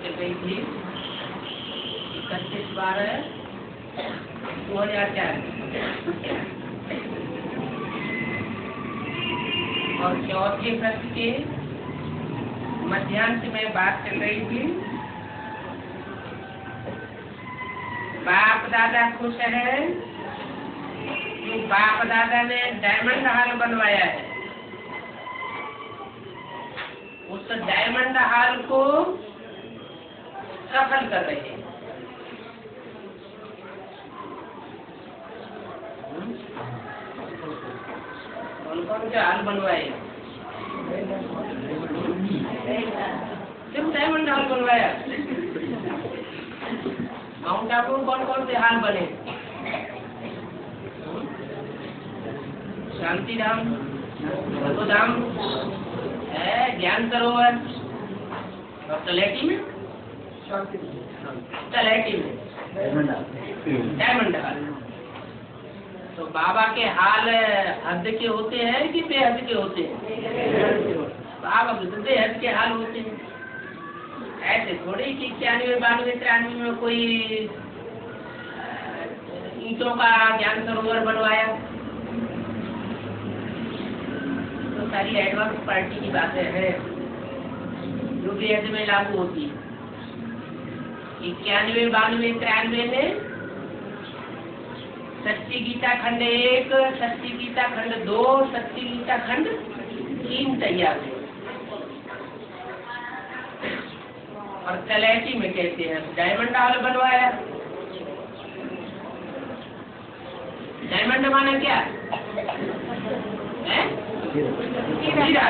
चल रही थी 31/12/2004 और चौथे पृष्ठ के मध्यांश में बात चल रही थी बाप दादा खुश है, जो बाप दादा ने डायमंड हॉल बनवाया है उस डायमंड हॉल को सफल कर रहे हैं। कौन कौन से हॉल बनवाए? सिर्फ डायमंड हॉल बनवाया। माउंट आबू कौन कौन से हाल बने? शांति धाम, धाम है, ज्ञान सरोवर और तलेटी में डायमंड हाल। तो बाबा के हाल हद के होते हैं कि बेहद के होते हैं? बाबा के बेहद के हाल होते हैं। ऐसे थोड़ी कि 91, 92, 93 में कोई ईंटों का ज्ञान सरोवर बनवाया। तो सारी एडवांस पार्टी की बातें हैं जो बेहद में लागू होती है। 91, 92, 93 में सच्ची गीता खंड 1, सच्ची गीता खंड 2, सच्ची गीता खंड 3 तैयार है। और तलेटी में कहते हैं डायमंड हॉल बनवाया। डायमंड माना क्या है? हीरा।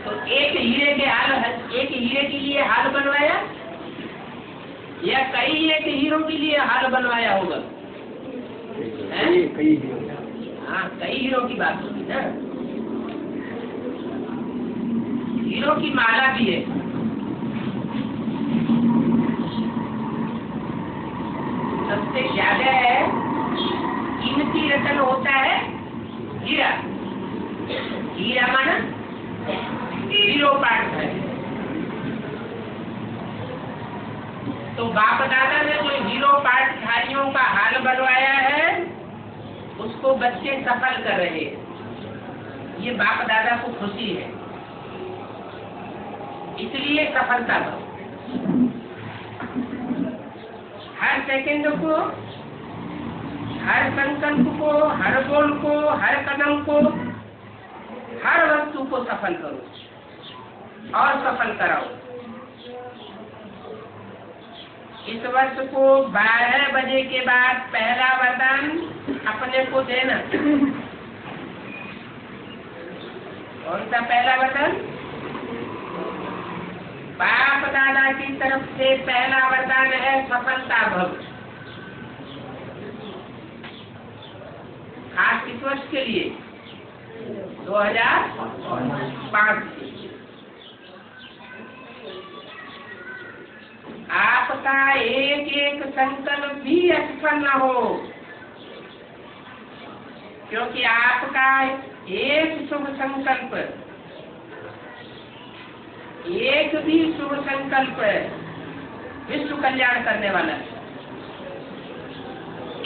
तो एक हीरे के लिए हाल बनवाया या कई एक हीरो के लिए हाल बनवाया होगा? हाँ, कई हीरो की बात होगी ना। हीरो की माला भी है। सबसे ज्यादा कीमती रतन होता है हीरा। हीरा माना हीरो पार्ट है। तो बाप दादा ने जो हीरो पार्टधारियों का हाल बनवाया है उसको बच्चे सफल कर रहे हैं। ये बाप दादा को खुशी है, इसलिए सफलता दो। हर सेकंड को, हर संकल्प को, हर बोल को, हर कदम को, हर वस्तु को सफल करो और सफल कराओ। इस वर्ष को 12 बजे के बाद पहला वरदान अपने को देना। कौन सा पहला वरदान? बाप दादा की तरफ से पहला वरदान है सफलता भव। खास किस वर्ष के लिए? 2005। आपका एक एक संकल्प भी असफल न हो, क्योंकि आपका एक शुभ संकल्प, एक भी शुभ संकल्प विश्व कल्याण करने वाला है।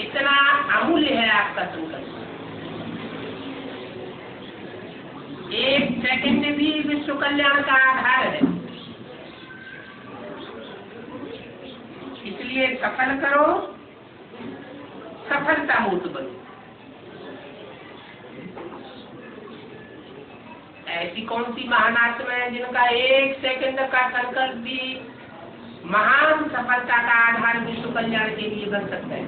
इतना अमूल्य है आपका संकल्प। एक सेकंड भी विश्व कल्याण का आधार है। इसलिए सफल करो, सफलता मूर्त बनो। ऐसी कौन सी महान आत्मा है जिनका एक सेकंड का संकल्प भी महान सफलता का आधार विश्व कल्याण के लिए बन सकता है?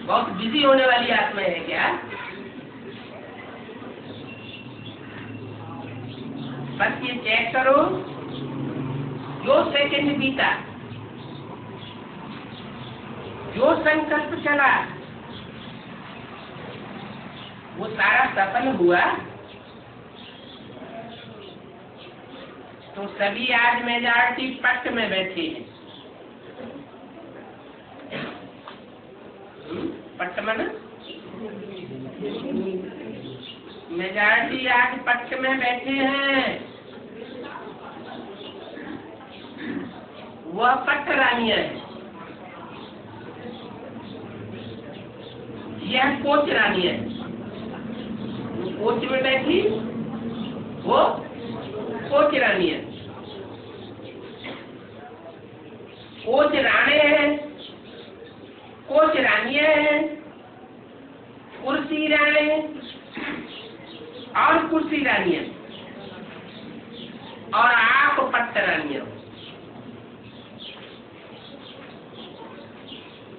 बहुत बिजी होने वाली आत्मा है क्या? बस ये चेक करो, जो सेकंड बीता, जो संकल्प चला, वो सारा सफल हुआ। तो सभी आज मेजॉरिटी पट में बैठे हैं। पट मन मेजॉरिटी आज पक्ष में बैठे हैं, वह पक्ष रानियां है, यह कोच रानियां है। कोच में बैठी वो कोच रानी है। कोच राणे हैं, कोच रानियां हैं, कुर्सी राणे और कुर्सी रानियां, और आप पट्ट रानियां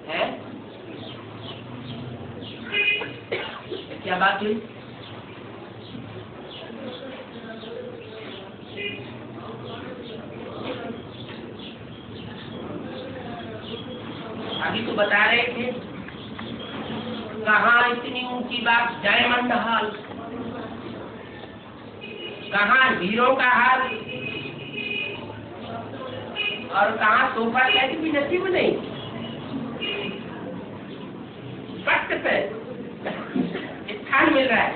है। क्या बात हुई? अभी तो बता रहे थे, कहाँ इतनी ऊंची बात, डायमंड हाल, कहाँ हीरो का हाल, और कहाँ सोफा सेट भी नसीब नहीं। पट्ट पे स्थान मिल रहा है,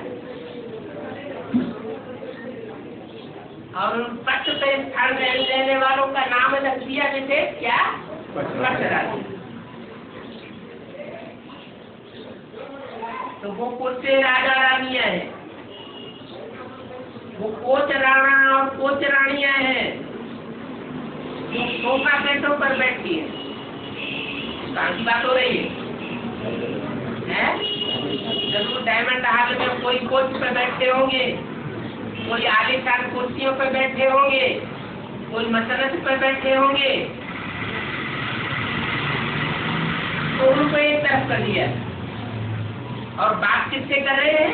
और उन पट्ट पे स्थान लेने वालों का नाम रख दिया जैसे क्या, पट्ट रानी। तो वो कुर्सी राजा रानियां हैं, वो कोच राणा और कोच रानियां हैं, जो सोफा सेटों पर बैठी है। कहाँ की बात हो रही है? जरूर डायमंड हाल में कोई कोच पे बैठे होंगे, कोई आलीशान कुर्सियों पे बैठे होंगे, कोई मसनत पे बैठे होंगे, तो उनको एक तरफ कर दिया। और बात किससे कर रहे हैं?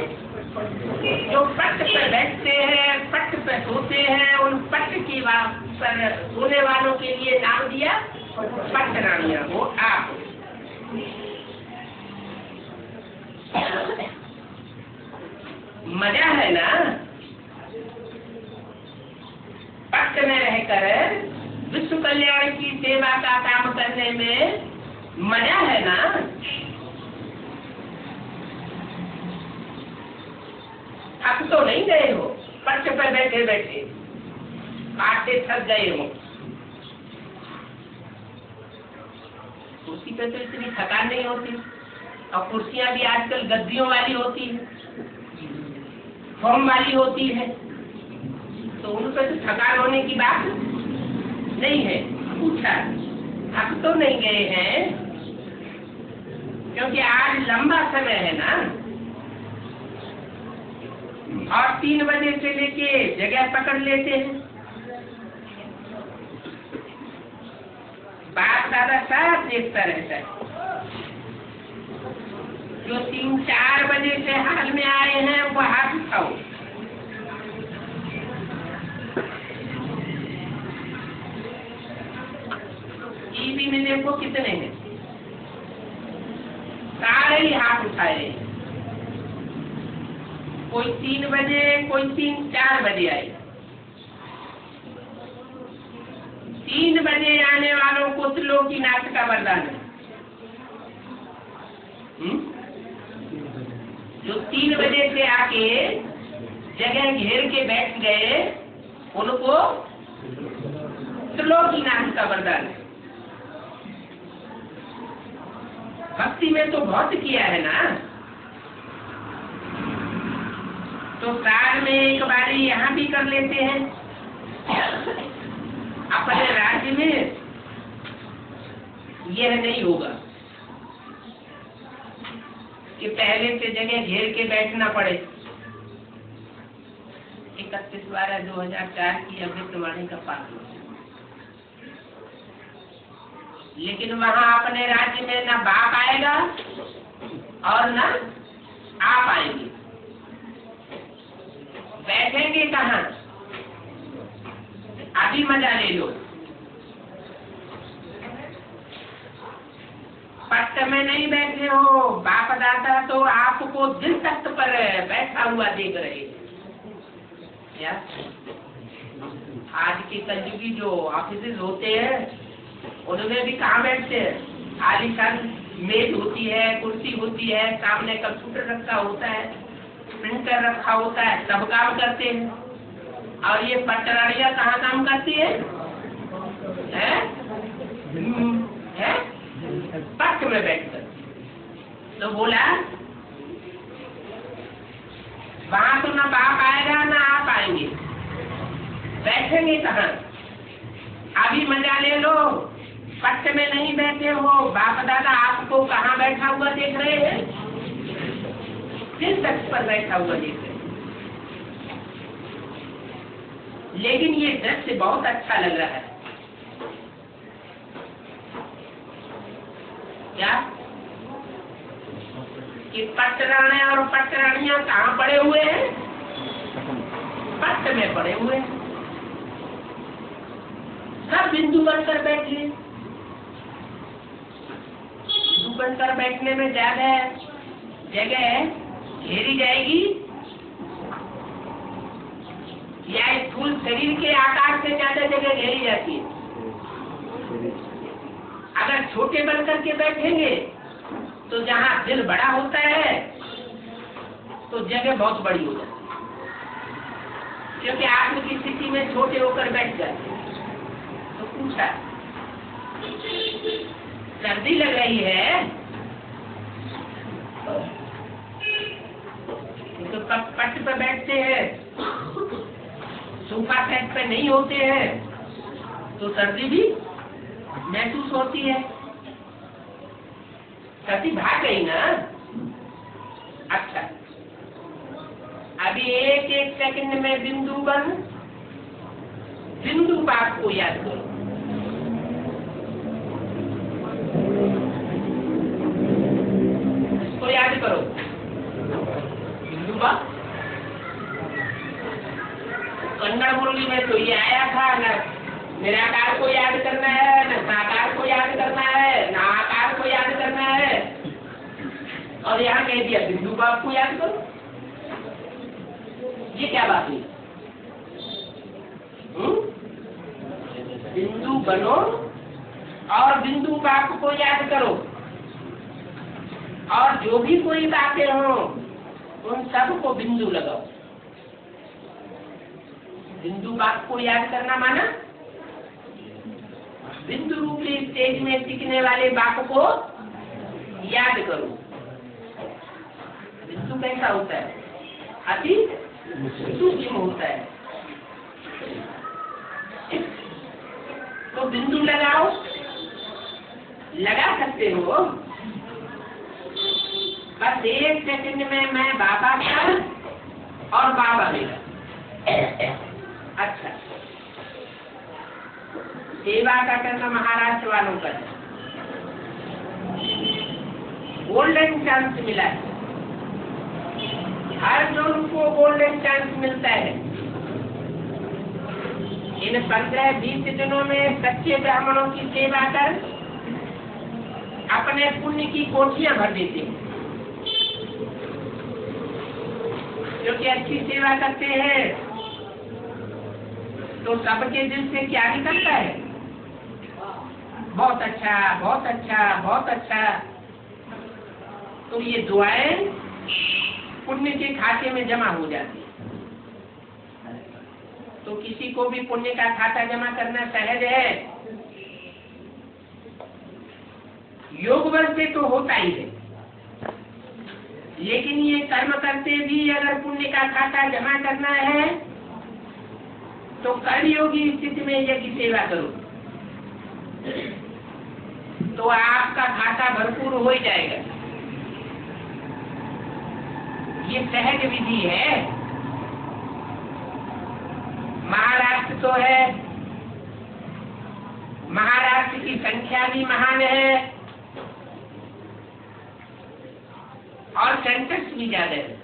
जो पट्ट पर बैठते हैं, पट्ट पर सोते हैं, उन पट्ट की बात पर सोने वालों के लिए नाम दिया पट्ट रानियां। वो आप मजा है ना, पट्ट में रहकर विश्व कल्याण की सेवा का काम करने में मजा है ना। थक तो नहीं गए हो, पट्ट पे बैठे बैठे काटे थक गए हो। कुर्सी पे तो इतनी थकान नहीं होती, और कुर्सियां भी आजकल गद्दियों वाली होती है, फोम वाली होती है, तो उन पे तो थकान होने की बात नहीं है। पूछा थक तो नहीं गए हैं, क्योंकि आज लंबा समय है ना, और 3 बजे से लेके जगह पकड़ लेते हैं। बाप दादा सब देखता रहता है। जो 3-4 बजे से हाल में आए हैं वो हाथ उठाओ। टीवी में देखो कितने हैं, सारे ही हाथ उठाए। कोई 3 बजे, कोई 3-4 बजे आए। 3 बजे आने वालों को त्रिलोकीनाथ का वरदान है। जो 3 बजे से आके जगह घेर के बैठ गए, उनको त्रिलोकीनाथ का वरदान है। भक्ति में तो बहुत किया है ना, तो साल में एक बारी यहाँ भी कर लेते हैं। अपने राज्य में यह नहीं होगा कि पहले से जगह घेर के बैठना पड़े। 31/12/2004 की अमृतवाणी का पाठ, लेकिन वहाँ अपने राज्य में न बाप आएगा और न आप आएंगे। बैठेंगे कहाँ? अभी मजा ले लो। पट्ट में नहीं बैठे हो, बाप दादा तो आपको दिल तख्त पर बैठा हुआ देख रहे हैं। क्या आज के कलयुगी जो ऑफिस होते हैं उनमें भी कहाँ बैठते हैं? आलीशान मेज होती है, कुर्सी होती है, सामने कंप्यूटर रखा होता है, प्रिंटर रखा होता है सब काम करते हैं, और ये पटरानियां कहाँ काम करती है? पट में बैठकर। तो बोला वहां तो ना बाप आएगा ना आप आएंगे, बैठेंगे कहाँ? अभी मजा ले लो, पट में नहीं बैठे हो, बाप दादा आपको कहाँ बैठा हुआ देख रहे हैं? किस तख्त पर बैठा हुआ देख रहे हैं। लेकिन ये दृश्य बहुत अच्छा लग रहा है। क्या कि पटराने और पटरानियां कहाँ पड़े हुए हैं? पट में पड़े हुए हैं। सब बिंदु बनकर बैठे। बिंदु बनकर बैठने में जगह घेरी जाएगी या स्थूल शरीर के आकार से ज्यादा जगह घेरी जाती है? अगर छोटे बनकर के बैठेंगे तो जहाँ दिल बड़ा होता है तो जगह बहुत बड़ी हो जाती है, क्योंकि आत्म की स्थिति में छोटे होकर बैठ जाते हैं। तो पूछा सर्दी लग रही है तो पट पर बैठते हैं, सोफा सेट पे नहीं होते हैं, तो सर्दी भी महसूस होती है। सर्दी भाग गई ना? अच्छा, अभी एक एक सेकंड में बिंदु बात को याद करो। इसको याद करो, बिंदु बात। कन्नड़ मुरली में तो ये आया था ना, निराकार को याद करना है, न साकार को याद करना है, न आकार को याद करना है, और यहाँ कह दिया बिंदु बाप को याद करो। ये क्या बात हुई? बिंदु बनो और बिंदु बाप को याद करो, और जो भी कोई बातें हो उन सब को बिंदु लगाओ। बिंदु बाप को याद करना माना बिंदु रूपी स्टेज में टिकने वाले बाप को याद करो। बिंदु कैसा होता है? अति सूक्ष्म होता है। तो बिंदु लगाओ, लगा सकते हो। बस एक सेकंड में मैं बाबा का और बाबा मेरा। अच्छा, सेवा का करना महाराष्ट्र वालों का गोल्डन चांस मिला है। हर जन को गोल्डन चांस मिलता है। इन 15-20 दिनों में सच्चे ब्राह्मणों की सेवा कर अपने पुण्य की कोठियां भर देते हैं, क्योंकि अच्छी सेवा करते हैं तो सबके दिल से क्या निकलता है? बहुत अच्छा, बहुत अच्छा, बहुत अच्छा। तो ये दुआएं पुण्य के खाते में जमा हो जाती है। तो किसी को भी पुण्य का खाता जमा करना सहज है, योग बल से तो होता ही है। लेकिन ये कर्म करते भी अगर पुण्य का खाता जमा करना है तो कर्मयोगी स्थिति में यज्ञ सेवा करो तो आपका खाता भरपूर हो ही जाएगा। ये सहज विधि है। महाराष्ट्र तो है, महाराष्ट्र की संख्या भी महान है और सेंटर्स भी ज्यादा है,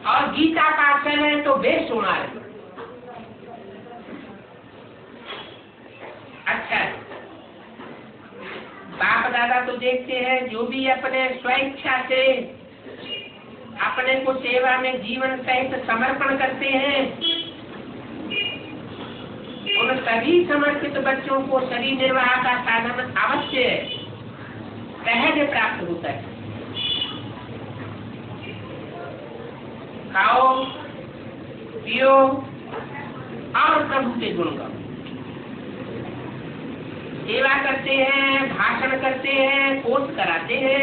और गीता पाठ है तो बेशुमार है। अच्छा, बाप दादा तो देखते हैं जो भी अपने स्वेच्छा से अपने को सेवा में जीवन सहित समर्पण करते हैं, उन सभी समर्पित बच्चों को शरीर निर्वाह का साधन अवश्य सहज प्राप्त होता है। खाओ पियो और प्रभु के गुण गाओ। सेवा करते हैं, भाषण करते हैं, कोर्स कराते हैं,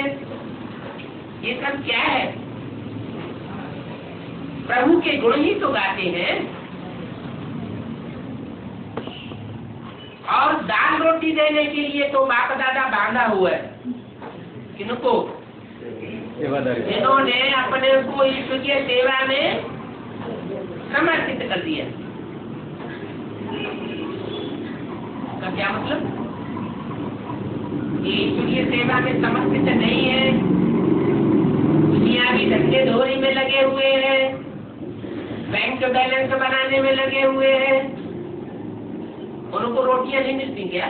ये सब क्या है? प्रभु के गुण ही तो गाते हैं। और दाल रोटी देने के लिए तो बाप दादा बांधा हुआ है। किनको? जिन्होंने अपने को ईश्वर की सेवा में समर्पित कर दिया। का क्या मतलब? ईश्वरीय सेवा में समर्पित नहीं है, दुनियावी धंधे धोरी में लगे हुए हैं, बैंक बैलेंस बनाने में लगे हुए हैं, उनको रोटियां नहीं मिलती क्या?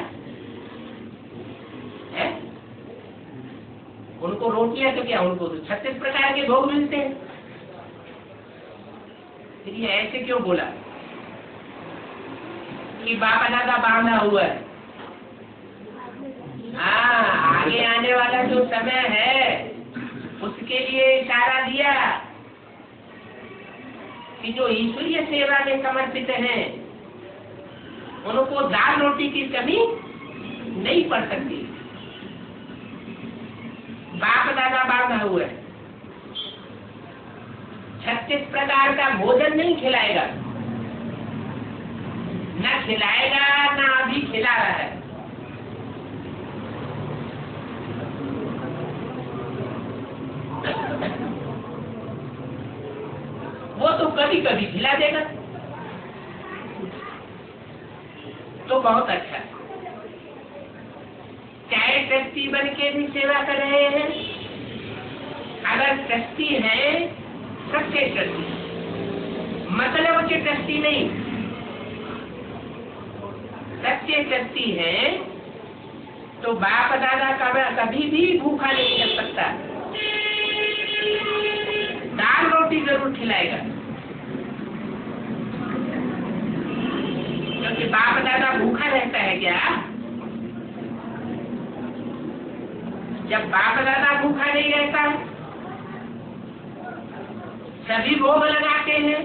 है? उनको रोटियां तो क्या, उनको तो 36 प्रकार के भोग मिलते हैं। फिर ये ऐसे क्यों बोला कि बाबा दादा बांधा हुआ है? हाँ, आगे आने वाला जो समय है उसके लिए इशारा दिया कि जो ईश्वरीय सेवा में समर्पित हैं उनको दाल रोटी की कमी नहीं पड़ सकती। बाप दादा बांधा हुआ है, 36 प्रकार का भोजन नहीं खिलाएगा, न खिलाएगा, न अभी खिला रहा है। वो तो कभी कभी खिला देगा तो बहुत अच्छा। चाहे ट्रस्टी बन के भी सेवा कर रहे हैं, अगर ट्रस्टी है सच्चे ट्रस्टी, मतलब के ट्रस्टी नहीं, सच्चे ट्रस्टी है तो बाप दादा कभी भी भूखा नहीं कर सकता, दाल रोटी जरूर खिलाएगा। क्योंकि बाप दादा भूखा रहता है क्या? जब बाप दादा भूखा नहीं रहता, सभी भोग लगाते हैं,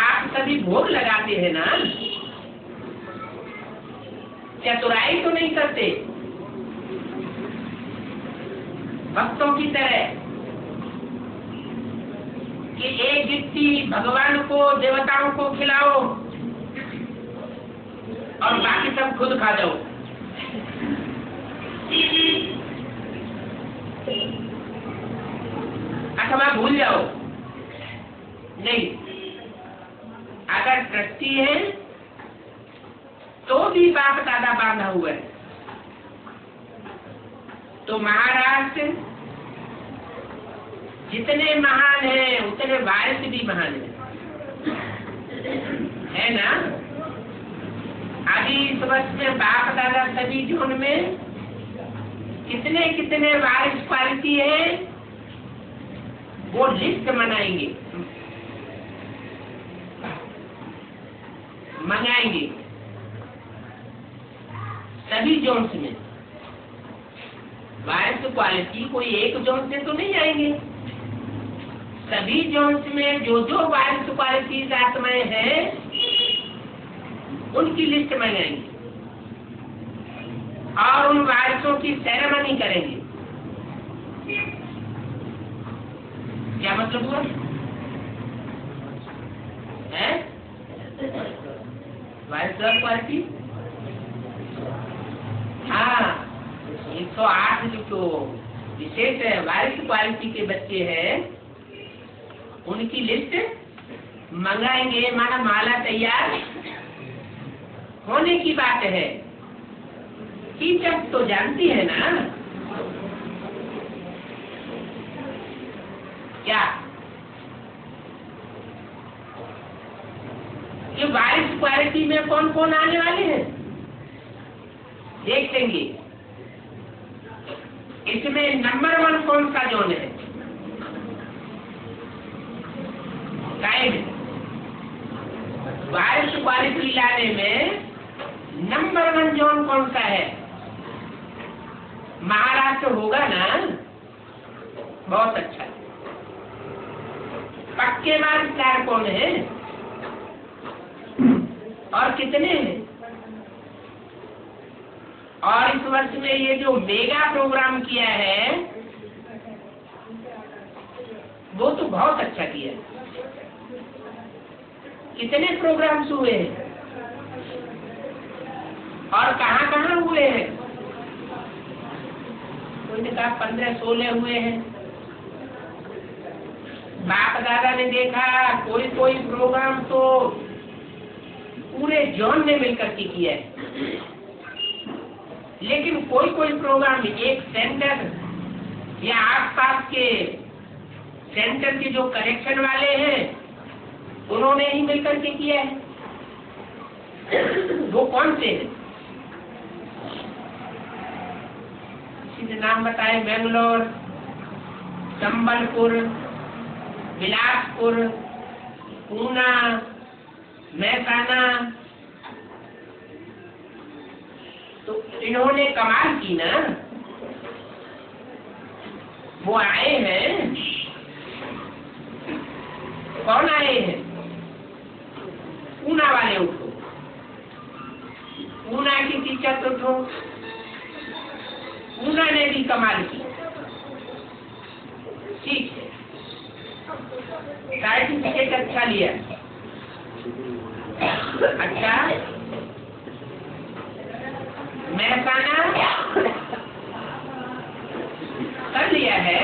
आप सभी भोग लगाते हैं ना, चतुराई तो नहीं करते भक्तों की तरह कि एक गिट्टी भगवान को देवताओं को खिलाओ और बाकी सब खुद खा जाओ। अथवा भूल जाओ। नहीं, अगर ट्रस्टी है तो भी बाप दादा बांधा हुआ है। तो महाराष्ट्र जितने महान हैं उतने वारिस भी महान है ना? अभी इस वर्ष में बाप दादा सभी जोन में कितने कितने वारिस क्वालिटी है वो लिस्ट बनाएंगे, मंगाएंगे सभी जोन्स में। वारिस क्वालिटी कोई एक जोन से तो नहीं आएंगे, सभी जोन्स में जो जो वारिस क्वालिटी आत्माएं हैं उनकी लिस्ट मंगाएंगे और उन वारिसों की सेरेमनी करेंगे। क्या मतलब हुआ है? वारिस क्वालिटी, हाँ, 108 जो विशेष है वारिस क्वालिटी के बच्चे हैं उनकी लिस्ट मंगाएंगे। माना माला तैयार होने की बात है कि जब तो जानती है ना क्या ये वारिस क्वालिटी में कौन कौन आने वाले हैं देख लेंगे। इसमें नंबर 1 कौन सा जोन है? वारिस क्वालिटी लाने में नंबर 1 जोन कौन सा है? महाराष्ट्र होगा ना? बहुत अच्छा। पक्के वारसदार कौन है और कितने हैं? और इस वर्ष में ये जो मेगा प्रोग्राम किया है वो तो बहुत अच्छा किया है। कितने प्रोग्राम्स हुए हैं और कहाँ कहाँ हुए हैं? कोई ने कहा 15-16 हुए हैं। बाप दादा ने देखा कोई कोई प्रोग्राम तो पूरे जोन ने मिलकर के किया है, लेकिन कोई कोई प्रोग्राम एक सेंटर या आसपास के सेंटर के जो करेक्शन वाले हैं उन्होंने ही मिलकर के किया है। वो कौन से हैं? किसी ने नाम बताए, बेंगलोर, संबलपुर, बिलासपुर, पूना, महसाना। तो इन्होंने कमाल की ना, वो आए हैं। कौन आए हैं? पूना वाले उठो, पूना की टीचर उठो, पूना ने भी कमाल की। ठीक है, सर्टिफिकेट अच्छा लिया। अच्छा, महसाना कर लिया है,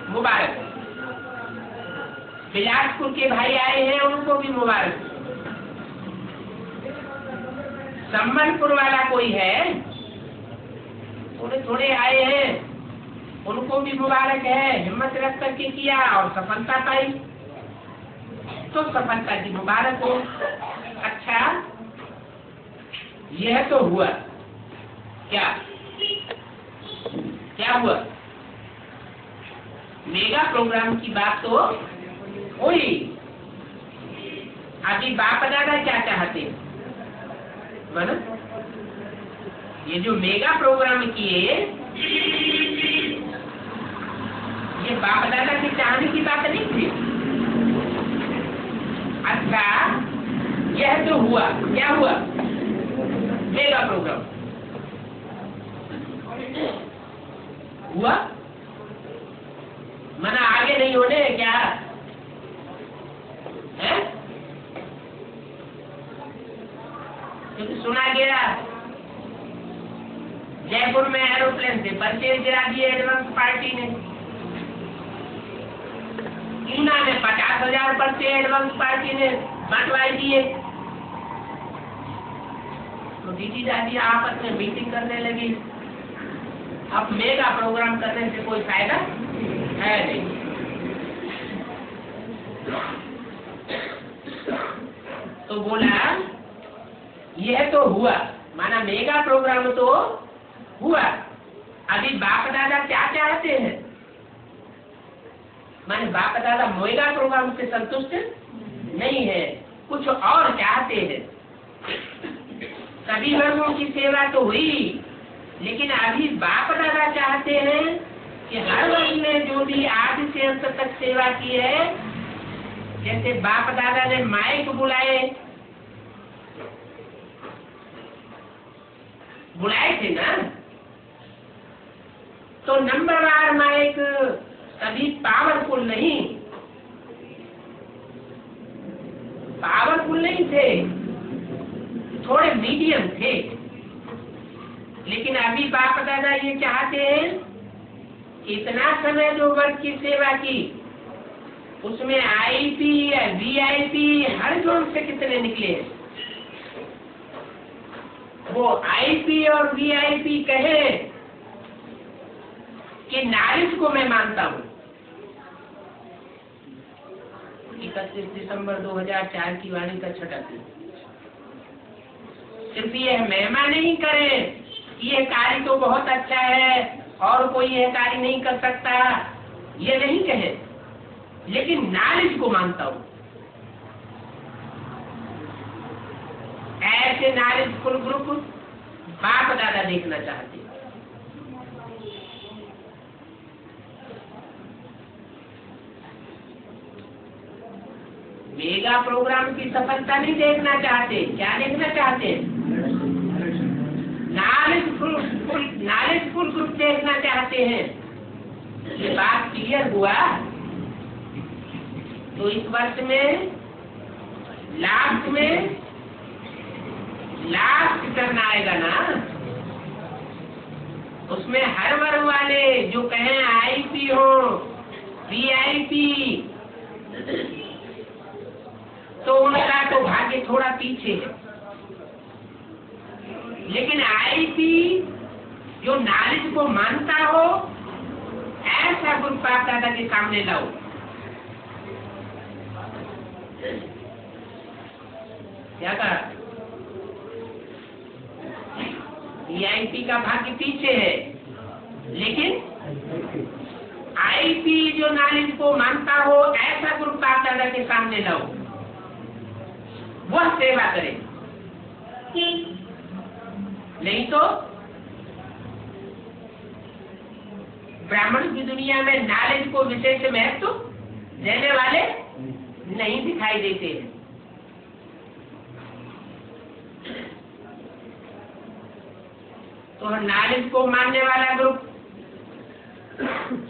मुबारक। बिलासपुर के भाई आए हैं, उनको भी मुबारक। संबलपुर वाला कोई है, थोड़े थोड़े आए हैं, उनको भी मुबारक है। हिम्मत रख करके किया और सफलता पाई, तो सफलता की मुबारक हो। अच्छा, यह तो हुआ। क्या क्या हुआ? मेगा प्रोग्राम की बात तो हुई। अभी बाप दादा क्या चाहते हैं? माना ये जो मेगा प्रोग्राम किए, ये बाप दादा के चाहने की बात नहीं थी। अच्छा, यह तो हुआ। क्या हुआ? मेगा प्रोग्राम हुआ, मना आगे नहीं होने क्या है? क्योंकि सुना गया जयपुर में एरोप्लेन से पर्चे गिरा दिए एडवांस पार्टी ने। ऊना में 50,000 पर्चे एडवांस पार्टी ने बंटवाई दिए। तो दीदी दादी आपस में मीटिंग करने लगी, अब मेगा प्रोग्राम करने से कोई फायदा है नहीं। तो बोला यह तो हुआ, माना मेगा प्रोग्राम तो हुआ। अभी बाप दादा क्या चाहते हैं? माने बाप दादा मेगा प्रोग्राम से संतुष्ट नहीं है, कुछ और चाहते हैं। सभी वर्गों की सेवा तो हुई, लेकिन अभी बाप दादा चाहते हैं कि हर वर्ग ने जो भी आदि से अंत तक सेवा की है, जैसे बाप दादा ने माइक बुलाए थे ना, तो नंबरवार माइक कभी पावरफुल नहीं थे, थोड़े मीडियम थे। लेकिन अभी बाप दादा ये चाहते हैं इतना समय जो वर्ग की सेवा की, उसमें आईपी या वीआईपी हर जोन से कितने निकले हैं। वो आईपी और वीआईपी कहे कि नारिश को मैं मानता हूँ। 31 दिसंबर 2004 की वाणी का छठा दिन। सिर्फ यह महिमा नहीं करे कि यह कार्य तो बहुत अच्छा है और कोई यह कार्य नहीं कर सकता, ये नहीं कहे, लेकिन नॉलेज को मानता हूँ। ऐसे नॉलेजफुल ग्रुप बाप दादा देखना चाहते हैं। मेगा प्रोग्राम की सफलता नहीं देखना चाहते, क्या देखना चाहते हैं? नॉलेजफुल ग्रुप देखना चाहते हैं। ये बात क्लियर हुआ? तो इस वर्ष में लास्ट टर्न आएगा ना, उसमें हर वर्ग वाले जो कहें आईपी हो, वीआईपी, तो उनका तो भाग्य थोड़ा पीछे है। लेकिन आईपी जो नॉलेज को मानता हो, ऐसा ग्रुप बाप दादा के सामने लाओ। क्या कहा? वीआईपी का भाग्य पीछे है, लेकिन आईपी जो नॉलेज को मानता हो, ऐसा ग्रुप बाप दादा के सामने लाओ, वह सेवा करे। नहीं तो ब्राह्मण की दुनिया में नॉलेज को विशेष महत्व देने वाले नहीं दिखाई देते हैं। तो नॉलेज को मानने वाला ग्रुप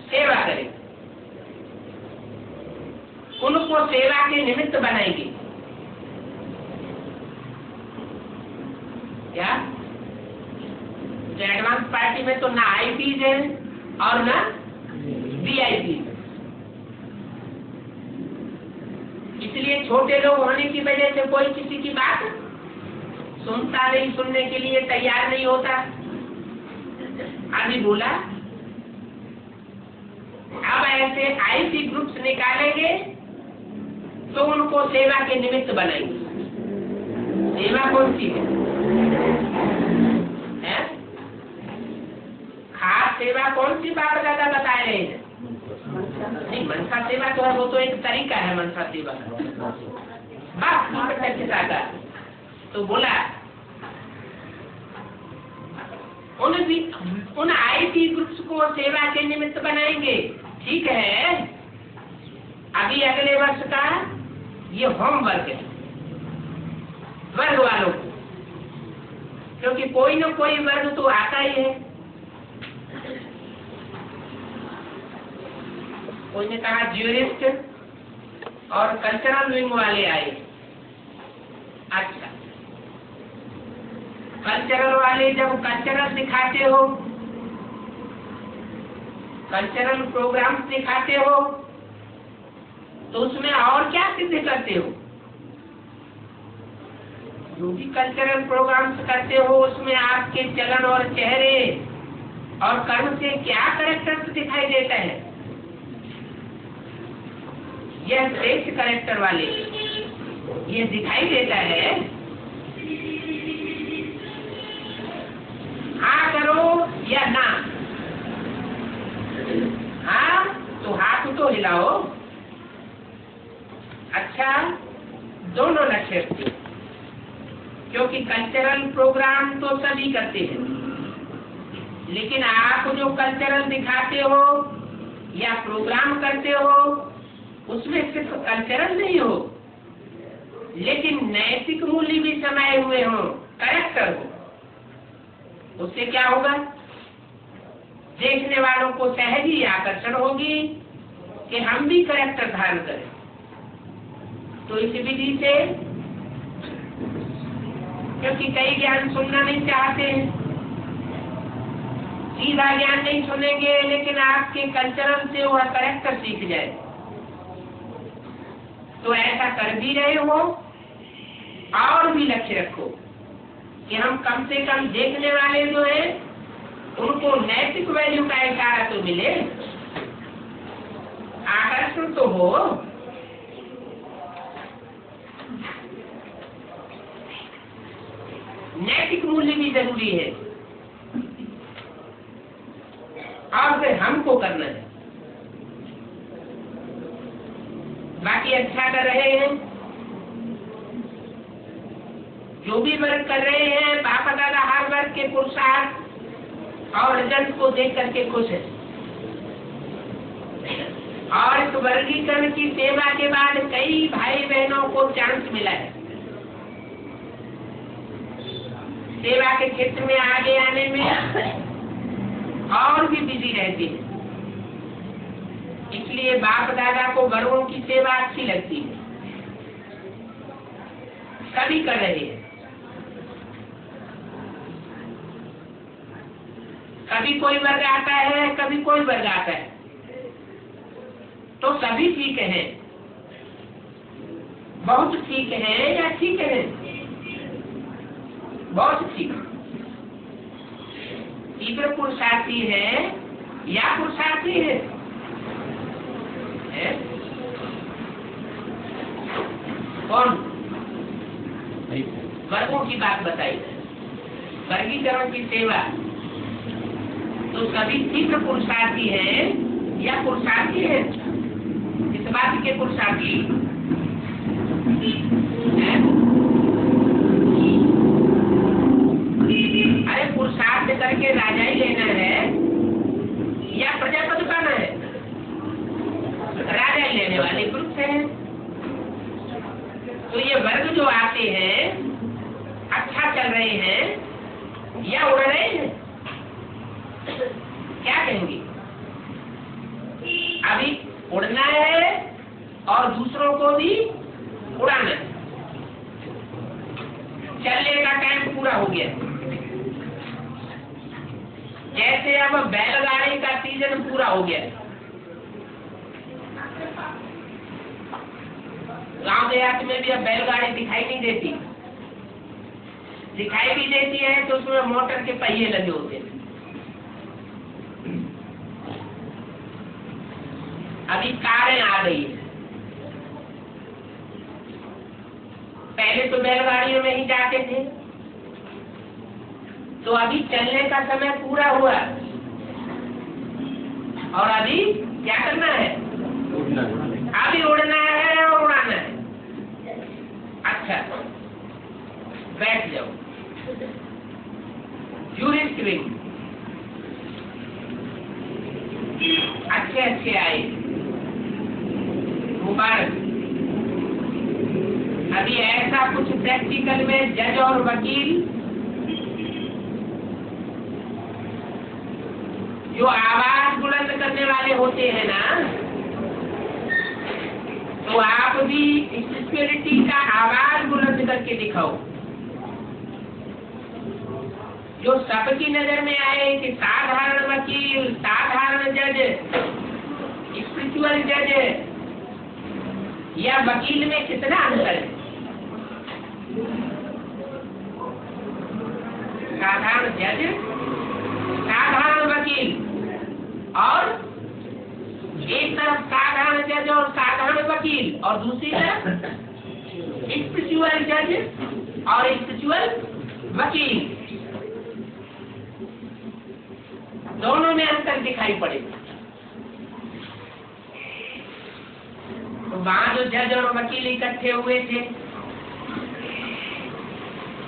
सेवा करे, उनको सेवा के निमित्त बनाएंगे। क्या? तो एडवांस पार्टी में तो ना आईपी है और ना वीआईपी। इसलिए छोटे लोग होने की वजह से कोई किसी की बात सुनता नहीं, सुनने के लिए तैयार नहीं होता। अभी बोला, अब ऐसे आईपी ग्रुप्स निकालेंगे तो उनको सेवा के निमित्त बनाएंगे। सेवा कौन सी है? खास सेवा कौन सी बात दादा बता रहे हैं? नहीं, मनसा सेवा तो है, वो तो एक तरीका है मनसा सेवा का। तो बोला उन आईटी ग्रुप्स को सेवा के निमित्त बनाएंगे। ठीक है, अभी अगले वर्ष का ये होमवर्क है वर्ग वालों को, क्योंकि कोई न कोई वर्ग तो आता ही है। कोई ने कहा ज्यूरिस्ट और कल्चरल विंग वाले आए। अच्छा, कल्चरल वाले जब कल्चरल दिखाते हो, कल्चरल प्रोग्राम दिखाते हो, तो उसमें और क्या सिद्ध करते हो? जो भी कल्चरल प्रोग्राम्स करते हो उसमें आपके चलन और चेहरे और कर्म से क्या कैरेक्टर दिखाई देता है? यह श्रेष्ठ कैरेक्टर वाले ये दिखाई देता है। हाँ करो या ना? हाँ तो हाथ तो हिलाओ। अच्छा, दोनों लक्ष्य रखते, क्योंकि कल्चरल प्रोग्राम तो सभी करते हैं, लेकिन आप जो कल्चरल दिखाते हो या प्रोग्राम करते हो उसमें सिर्फ कल्चरल नहीं हो, लेकिन नैतिक मूल्य भी समाये हुए हो, कैरेक्टर हो। उससे क्या होगा? देखने वालों को सहज ही आकर्षण होगी कि हम भी कैरेक्टर धारण करें। तो इस विधि से, क्योंकि कई ज्ञान सुनना नहीं चाहते हैं, सीधा ज्ञान नहीं सुनेंगे, लेकिन आपके कल्चरल से वह कैरेक्टर सीख जाए। तो ऐसा कर भी रहे हो और भी लक्ष्य रखो कि हम कम से कम देखने वाले जो है उनको नैतिक वैल्यू का इशारा तो मिले, आकर्षण तो हो। नैतिक मूल्य भी जरूरी है और फिर हमको करना है। बाकी अच्छा कर रहे हैं, जो भी वर्क कर रहे हैं, बाप दादा हर वर्ग के पुरुषार्थ और रिजल्ट को देख करके खुश है और इस वर्गीकरण की सेवा के बाद कई भाई बहनों को चांस मिला है सेवा के क्षेत्र में आगे आने में, और भी बिजी रहते हैं। इसलिए बाप दादा को वर्गों की सेवा अच्छी लगती है, सभी कर रहे हैं। कभी कोई वर्ग आता है, कभी कोई वर्ग आता है, तो सभी ठीक है, बहुत ठीक है या ठीक है, बहुत ठीक। तीव्र पुरुषार्थी है या पुरुषार्थी है? कौन? वर्गों की बात बताई, वर्गीकरण की सेवा, तो सभी तीव्र पुरुषार्थी है या पुरुषार्थी है? इस बात के पुरुषार्थी है? अरे पुरुषार्थ करके राजा ही लेना है या प्रजापति पाना है? राजा ही लेने वाले पुरुष है। तो ये वर्ग जो आते हैं अच्छा चल रहे हैं या उड़ रहे हैं? क्या कहेंगे? अभी उड़ना है और दूसरों को भी उड़ाना है। चलने का टाइम पूरा हो गया, जैसे अब बैलगाड़ी का सीजन पूरा हो गया। गांव देहात में भी अब बैलगाड़ी दिखाई नहीं देती, दिखाई भी देती है तो उसमें मोटर के पहिए लगे होते हैं। अभी कारें आ गई है, पहले तो बैलगाड़ियों में ही जाते थे, तो अभी चलने का समय पूरा हुआ और अभी क्या करना है? अभी उड़ना है और उड़ाना है। अच्छा, बैठ जाओ। टूरिस्ट विंग अच्छे अच्छे आए, मुबारक। अभी ऐसा कुछ प्रैक्टिकल में जज और वकील जो आवाज बुलंद करने वाले होते हैं ना, तो आप भी स्पिरिचुअलिटी का आवाज बुलंद करके दिखाओ, जो सबकी नजर में आए कि साधारण वकील, साधारण जज, स्पिरिचुअल जज या वकील में कितना अंतर है। साधारण जज, साधारण वकील, और एक तरफ साधारण जज और साधारण वकील, और दूसरी तरफ स्पिरिचुअल जज और स्पिरिचुअल वकील, दोनों में अंतर दिखाई पड़ेगा। तो वहां जो जज और वकील इकट्ठे हुए थे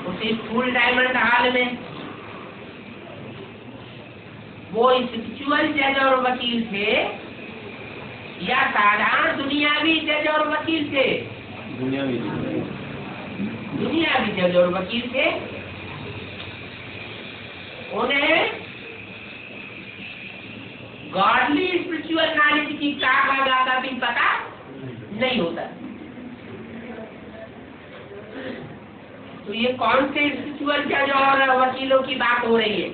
उसी फुल डायमंड हॉल में, वो स्पिरिचुअल जज और वकील थे या साधारण दुनियावी जज और वकील थे? दुनियावी जज और वकील थे। उन्हें गॉडली स्पिरिचुअल नॉलेज की का भी पता नहीं होता। तो ये कौन से स्पिरिचुअल जज और वकीलों की बात हो रही है?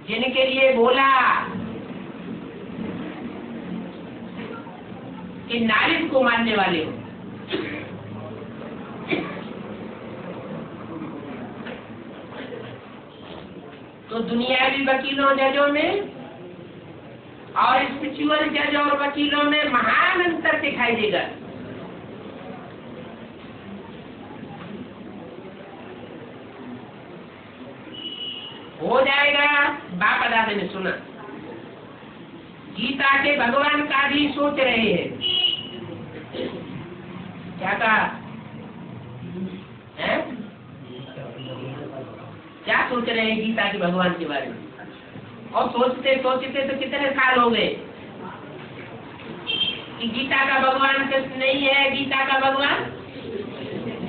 जिनके लिए बोला कि नॉलेज को मानने वाले हो। तो दुनियावी वकीलों जजों में और स्पिरिचुअल जज और वकीलों में महान अंतर दिखाई देगा। हो जाएगा। बाप दादा ने सुना, गीता के भगवान का भी सोच रहे हैं। क्या कहा है? क्या सोच रहे हैं गीता के भगवान के बारे में? और सोचते सोचते तो कितने साल हो गए कि गीता का भगवान कृष्ण नहीं है, गीता का भगवान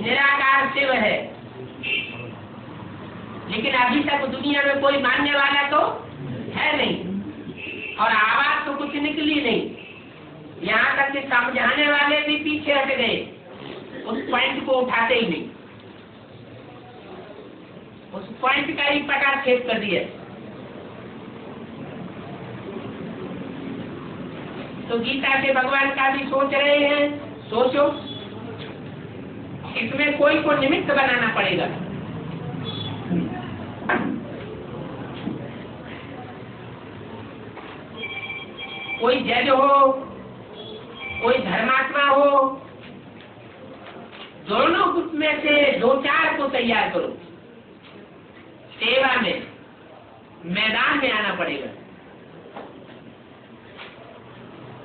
निराकार शिव है। लेकिन अभी तक दुनिया में कोई मानने वाला तो है नहीं, और आवाज तो कुछ निकली नहीं। यहाँ तक कि समझाने वाले भी पीछे हट गए, उस पॉइंट को उठाते ही नहीं, उस पॉइंट का ही पटाक्षेप कर दिया। तो गीता के भगवान का भी सोच रहे हैं, सोचो, इसमें कोई को निमित्त बनाना पड़ेगा। कोई जज हो, कोई धर्मात्मा हो, दोनों ग्रुप में से 2-4 को तैयार करो। सेवा में मैदान में आना पड़ेगा।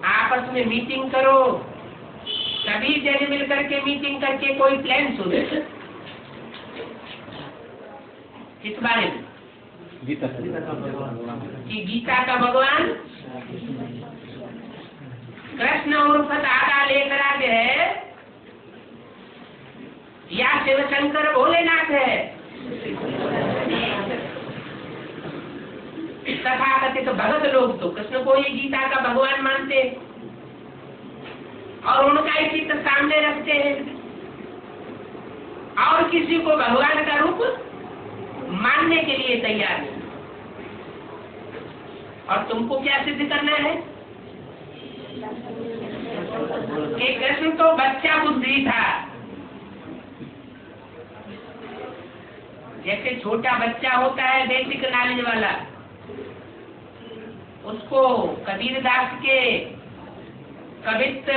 आपस में मीटिंग करो, सभी जज मिलकर के मीटिंग करके कोई प्लान सोचो। इस बारे में कि गीता का भगवान कृष्ण उर्फ दादा लेकर आते है या शिवशंकर भोलेनाथ है। तथाकथित भगत लोग तो कृष्ण को ही गीता का भगवान मानते और उनका ही चित्र सामने रखते हैं, और किसी को भगवान का रूप मानने के लिए तैयार है। और तुमको क्या सिद्ध करना है कि कृष्ण तो बच्चा बुद्धि था। जैसे छोटा बच्चा होता है बेसिक नॉलेज वाला, उसको कबीरदास के कवित्त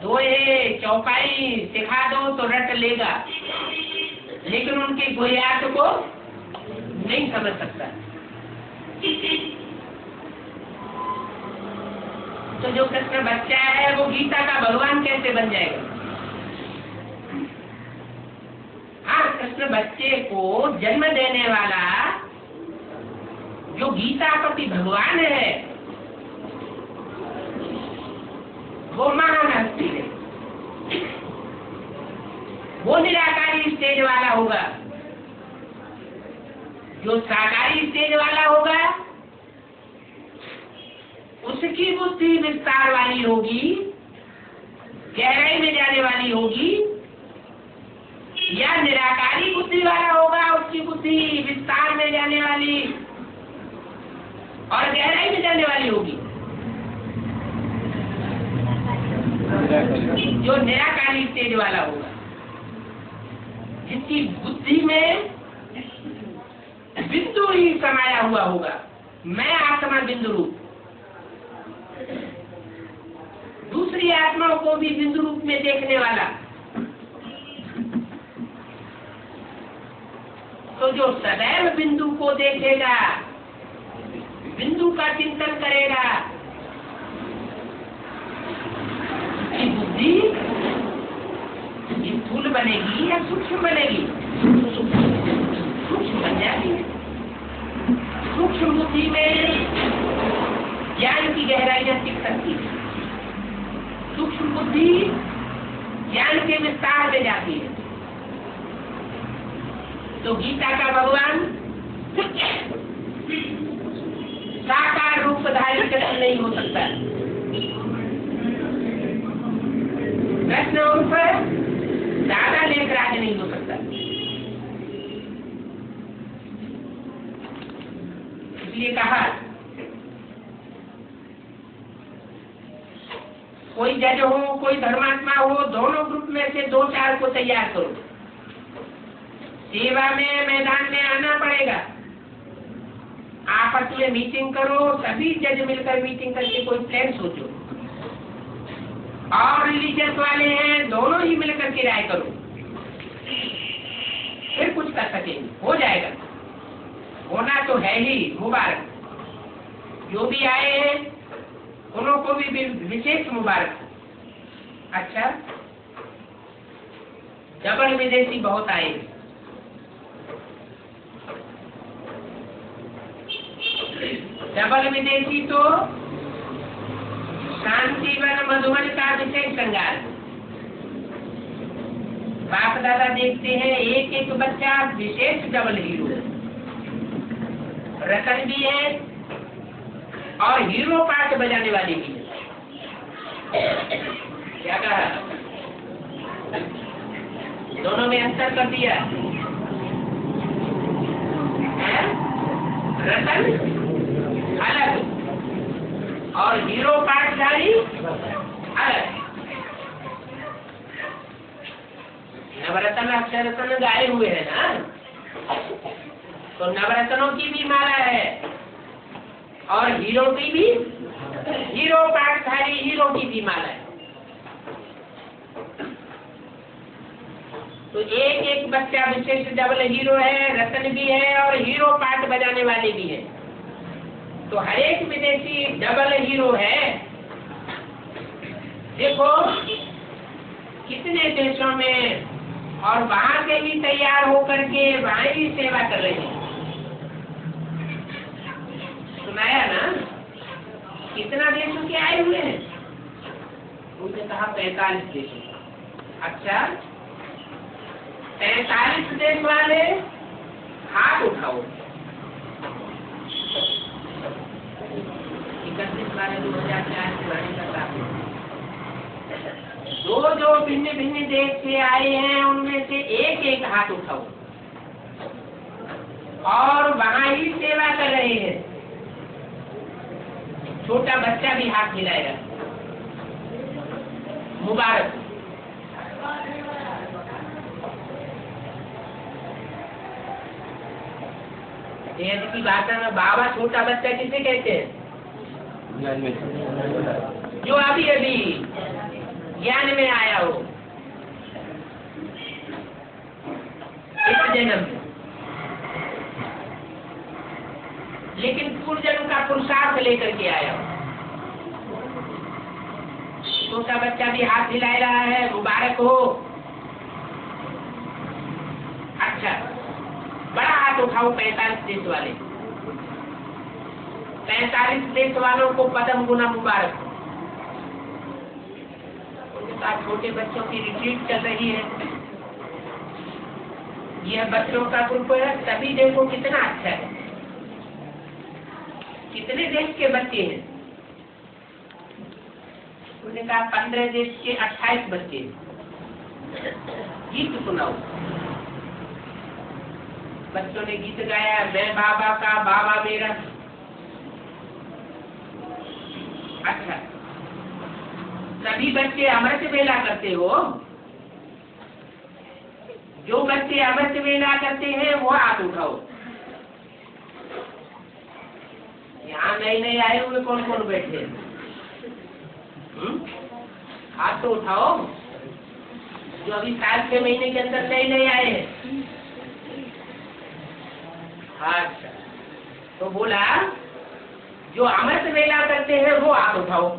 दोहे चौपाई सिखा दो तो रट लेगा, लेकिन उनके गोयात को नहीं समझ सकता। तो जो कृष्ण बच्चा है वो गीता का भगवान कैसे बन जाएगा? हाँ, कृष्ण बच्चे को जन्म देने वाला जो गीता पति भगवान है वो महान हस्ती है, वो निराकारी स्टेज वाला होगा। जो साकारी स्टेज वाला होगा उसकी बुद्धि विस्तार वाली होगी, गहराई में जाने वाली होगी, या निराकारी बुद्धि वाला होगा उसकी बुद्धि विस्तार में जाने वाली और गहराई में जाने वाली होगी। जो निराकारी स्टेज वाला होगा, जिसकी बुद्धि में बिंदु ही समाया हुआ होगा, मैं आत्मा बिंदु रूप, दूसरी आत्माओं को भी बिंदु रूप में देखने वाला। तो जो सदैव बिंदु को देखेगा, बिंदु का चिंतन करेगा, कि बुद्धि स्थूल बनेगी या सूक्ष्म बनेगी? सूक्ष्म बन जाती है। सूक्ष्म बुद्धि में ज्ञान की गहराइयां टिक सकती है। सूक्ष्म बुद्धि ज्ञान के विस्तार में जाती है। तो गीता का भगवान साकार रूपधारी कृष्ण नहीं हो सकता। कृष्ण उर्फ दादा लेखराज नहीं हो सकता। इसलिए कहा कोई जज हो, कोई धर्मात्मा हो, दोनों ग्रुप में से 2-4 को तैयार करो। सेवा में मैदान में आना पड़ेगा। आपस में मीटिंग करो, सभी जज मिलकर मीटिंग करके कोई प्लान सोचो। और रिलीजियस वाले हैं, दोनों ही मिलकर के राय करो, फिर कुछ कर सकेंगे। हो जाएगा, होना तो है ही। मुबारक जो भी आए हैं उन्हों को भी विशेष मुबारक। अच्छा, डबल विदेशी बहुत आए। डबल विदेशी तो शांति वन मधुबन का विषय श्रृंगार। बाप दादा देखते हैं एक एक बच्चा विशेष डबल हीरो, रतन भी है और हीरो पार्ट बजाने वाले भी है। क्या कहा? दोनों में अंतर कर दिया है? रतन अलग और हीरो पार्टधारी अलग। नवरत्न अक्षरत्न गाए हुए हैं ना, तो नवरत्नों की भी माला है और हीरो की भी, हीरो पार्टधारी हीरो की भी माला है। तो एक एक बच्चा विशेष डबल हीरो है, रतन भी है और हीरो पार्ट बजाने वाले भी है। तो हर एक विदेशी डबल हीरो है। देखो कितने देशों में और वहां से भी तैयार होकर के वहां ही सेवा कर रहे हैं। सुनाया ना, कितना देशों के आए हुए हैं? उनसे कहा 45 देशों। अच्छा 45 देश वाले हाथ उठाओ। 31 वाले 2004 के वाले का जो भिन्न भिन्न देश से आए हैं उनमें से एक एक हाथ उठाओ और वहां ही सेवा कर रहे हैं। छोटा बच्चा भी हाथ हिलाएगा। मुबारक। की भाषा में बाबा छोटा बच्चा किसे कहते हैं? जो अभी अभी ज्ञान में आया हो इस जन्म में, लेकिन पूर्व जन्म का पुरुषार्थ लेकर के आया हो। छोटा बच्चा भी हाथ हिला रहा है, मुबारक हो। अच्छा बड़ा हाथ उठाओ 45 देश वाले। 45 देश वालों को पदम गुना मुबारक हो। उनके साथ छोटे बच्चों की रिट्रीट चल रही है। यह बच्चों का ग्रुप है। सभी देखो कितना अच्छा है। कितने देश के बच्चे हैं? उन्होंने कहा 15 देश के 28 बच्चे। गीत सुनाओ। बच्चों ने गीत गाया, मैं बाबा का बाबा मेरा। अच्छा सभी बच्चे अमृत वेला करते हो? जो बच्चे अमृत वेला करते हैं वो हाथ उठाओ। यहाँ नए नए आए हुए कौन कौन बैठे हैं? हाथ तो उठाओ। जो अभी 7-6 महीने के अंदर नए नए आए हैं। अच्छा तो बोला जो अमृत वेला करते हैं वो हाथ उठाओ।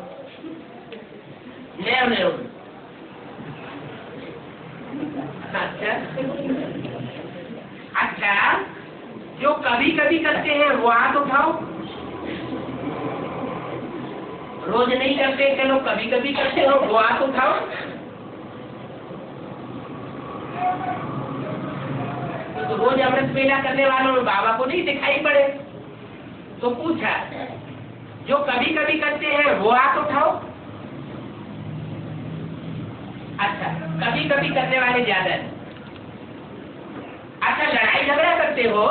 नए नए। अच्छा जो कभी कभी करते हैं वो हाथ उठाओ। रोज नहीं करते, चलो कभी कभी करते हो वो हाथ उठाओ। तो रोज अमृत वेला करने वालों में बाबा को नहीं दिखाई पड़े, तो पूछा जो कभी कभी करते हैं वो हाथ उठाओ। अच्छा कभी कभी करने वाले ज्यादा है। अच्छा लड़ाई झगड़ा करते हो?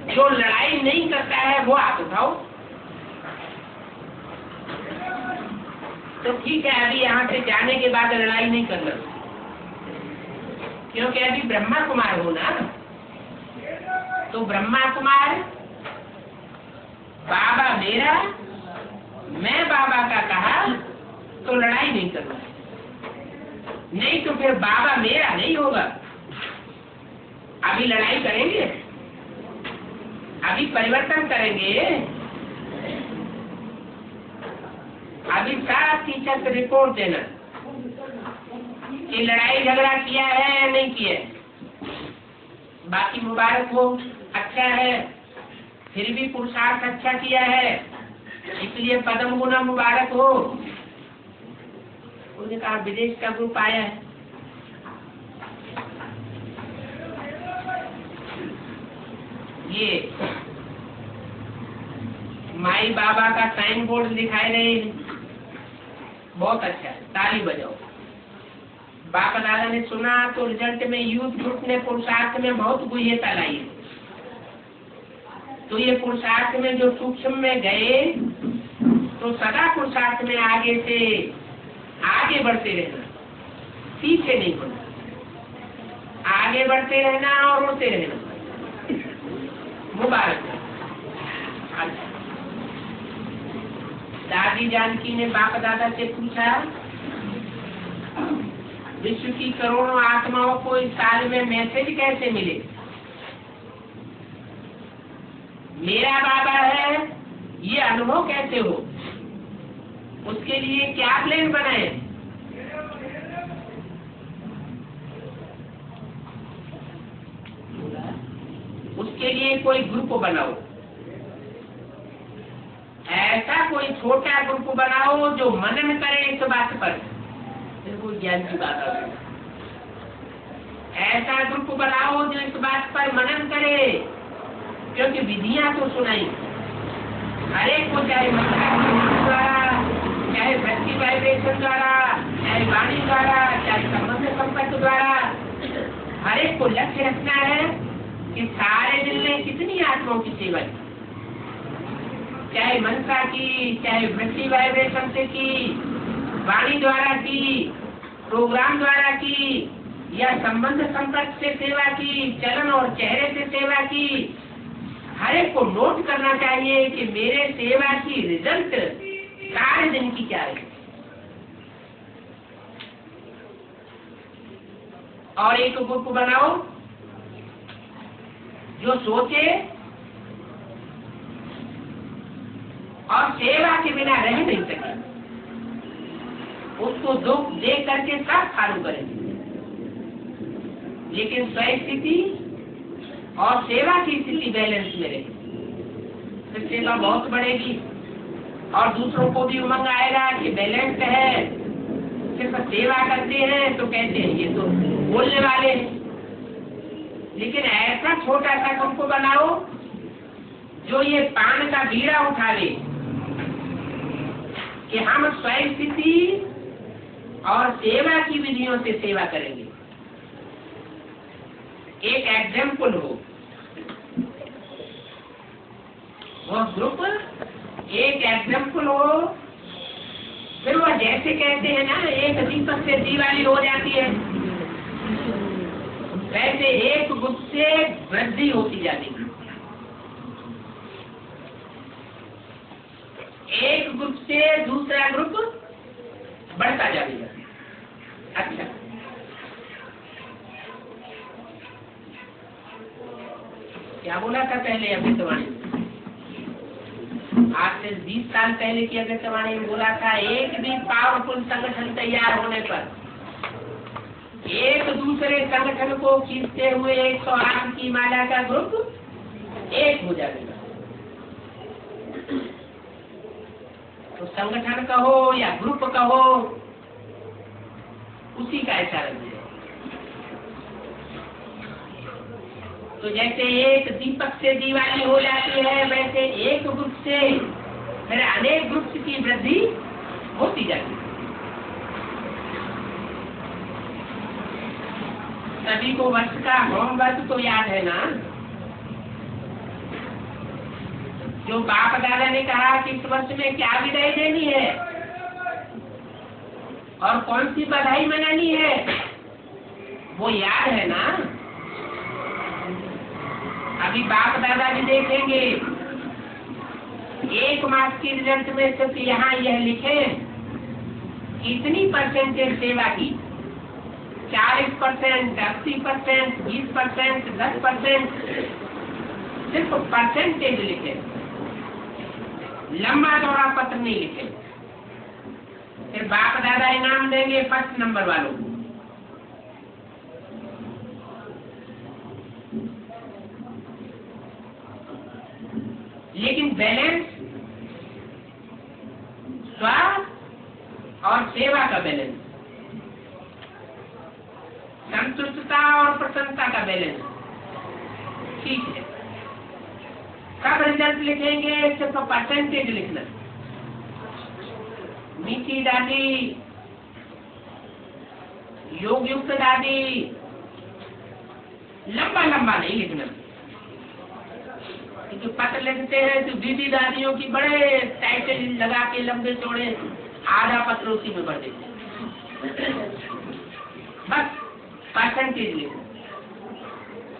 जो लड़ाई नहीं करता है वो हाथ उठाओ। तो ठीक है, अभी यहाँ से जाने के बाद लड़ाई नहीं करना, क्योंकि अभी ब्रह्मा कुमार हो ना। तो ब्रह्मा कुमार बाबा मेरा, मैं बाबा का कहा तो लड़ाई नहीं करना, नहीं तो फिर बाबा मेरा नहीं होगा। अभी लड़ाई करेंगे, अभी परिवर्तन करेंगे। अभी सारा टीचर से रिपोर्ट देना कि लड़ाई झगड़ा किया है या नहीं किया है। बाकी मुबारक हो, अच्छा है, फिर भी पुरुषार्थ अच्छा किया है, इसलिए पद्म गुना मुबारक हो। उन्होंने कहा विदेश का ग्रुप आया है। ये माई बाबा का साइन बोर्ड दिखाई रहे हैं, बहुत अच्छा, ताली बजाओ। बाबा दादा ने सुना तो रिजल्ट में यूथ ग्रुप ने पुरुषार्थ में बहुत गुह्यता लाई। तो ये पुरुषार्थ में जो सूक्ष्म में गए तो सदा पुरुषार्थ में आगे से आगे बढ़ते रहना, पीछे नहीं बढ़ना, आगे बढ़ते रहना और उड़ते रहना। मुबारक। अच्छा, दादी जानकी ने बाप दादा से पूछा, विश्व की करोड़ों आत्माओं को इस साल में मैसेज कैसे मिले? मेरा बाबा है, ये अनुभव कैसे हो? उसके लिए क्या प्लान बनाए? उसके लिए कोई ग्रुप बनाओ, ऐसा कोई छोटा ग्रुप बनाओ जो मनन करे इस बात पर। बिल्कुल ज्ञान की बात है। ऐसा ग्रुप बनाओ जो इस बात पर मनन करे, क्योंकि विधियां तो सुनाई हर एक को, चाहे द्वारा, चाहे वृत्ति वाइब्रेशन द्वारा, चाहे वाणी द्वारा, चाहे संबंध संपर्क द्वारा, हर एक को लक्ष्य रखना है कि सारे दिन में कितनी आत्माओं की सेवा की, चाहे मनसा की, चाहे वृत्ति वाइब्रेशन से की, वाणी द्वारा की, प्रोग्राम द्वारा की, या संबंध संपर्क से सेवा की, चलन और चेहरे से सेवा की। हर एक को नोट करना चाहिए कि मेरे सेवा की रिजल्ट सारे दिन की क्या है। और एक ग्रुप बनाओ जो सोचे और सेवा के बिना रह नहीं सके, उसको दुख देख करके सब चालू करें, लेकिन स्वयं स्थिति और सेवा की स्थिति बैलेंस में रहे, तो सेवा बहुत बढ़ेगी और दूसरों को भी उमंग आएगा कि बैलेंस है। सिर्फ सेवा करते हैं तो कहते हैं ये तो बोलने वाले हैं, लेकिन ऐसा छोटा सा ग्रुप बनाओ जो ये पान का बीड़ा उठावे कि हम स्वयं स्थिति और सेवा की विधियों से सेवा करेंगे। एक एग्जाम्पल हो, वो ग्रुप एक एग्जाम्पल हो, फिर वह जैसे कहते हैं ना, एक दीपक से दिवाली हो जाती है, वैसे एक ग्रुप से वृद्धि होती जाती है। एक ग्रुप से दूसरा ग्रुप बढ़ता जाएगा। अच्छा, क्या बोला था पहले अमृतवाणी? आज से 20 साल पहले की अमृतवाणी में बोला था, एक भी पावरफुल संगठन तैयार होने पर एक दूसरे संगठन को खींचते हुए 108 की माला का ग्रुप एक हो जाएगा। तो संगठन कहो या ग्रुप कहो, उसी का ऐसा रंग है। तो जैसे एक दीपक से दिवाली हो जाती है, वैसे एक ग्रुप से फिर अनेक ग्रुप की वृद्धि होती जाती है। सभी को वर्ष का होमवर्क तो याद है ना, जो बाप दादा ने कहा कि इस वर्ष में क्या विदाई देनी है और कौन सी बधाई मनानी है, वो याद है ना। अभी बाप दादा भी देखेंगे, एक मास की रिजल्ट में सिर्फ यहाँ यह लिखे इतनी परसेंटेज सेवा की, 40%, 80%, 20%, 10%, सिर्फ परसेंटेज लिखे, लंबा चौड़ा पत्र नहीं लिखे। फिर बाप दादा इनाम देंगे फर्स्ट नंबर वालों को। बैलेंस, स्व और सेवा का बैलेंस, संतुष्टता और प्रसन्नता का बैलेंस। ठीक है, सब रिजल्ट लिखेंगे, सिर्फ परसेंटेज लिखना। मीठी दादी, योग युक्त दादी, लंबा लंबा नहीं लिखना, क्योंकि पत्र लिखते हैं तो दीदी दादियों की बड़े टाइटल लगा के लंबे चौड़े आधा पत्र उसी में भर देते। बस परसेंटेज लिखो,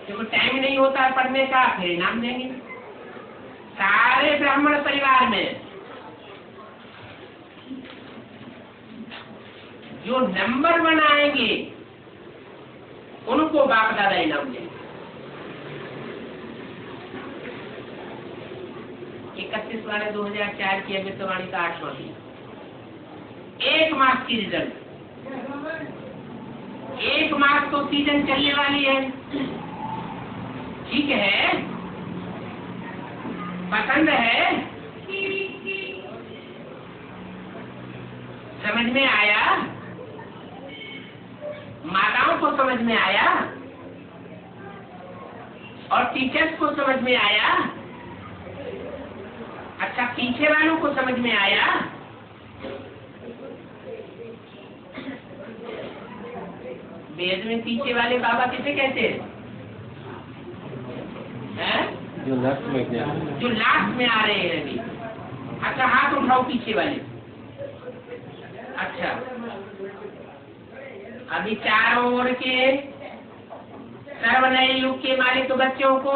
क्योंकि टाइम नहीं होता है पढ़ने का, फिर इनाम देंगे। सारे ब्राह्मण परिवार में जो नंबर 1 आएंगे उनको बाप दादा इनाम देंगे। 31/12/2004 की अमृतवाणी का 8वां दिन, 1 मास की रिजल्ट। 1 मास तो सीजन चलने वाली है। ठीक है, पसंद है, समझ में आया, माताओं को समझ में आया और टीचर्स को समझ में आया। अच्छा, पीछे वालों को समझ में आया। वेद में पीछे वाले बाबा किसे कहते हैं? जो लास्ट में आ रहे हैं अभी। अच्छा, हाथ उठाओ पीछे वाले। अच्छा, अभी चारों ओर के सर्व नए युग के मालिक बच्चों को,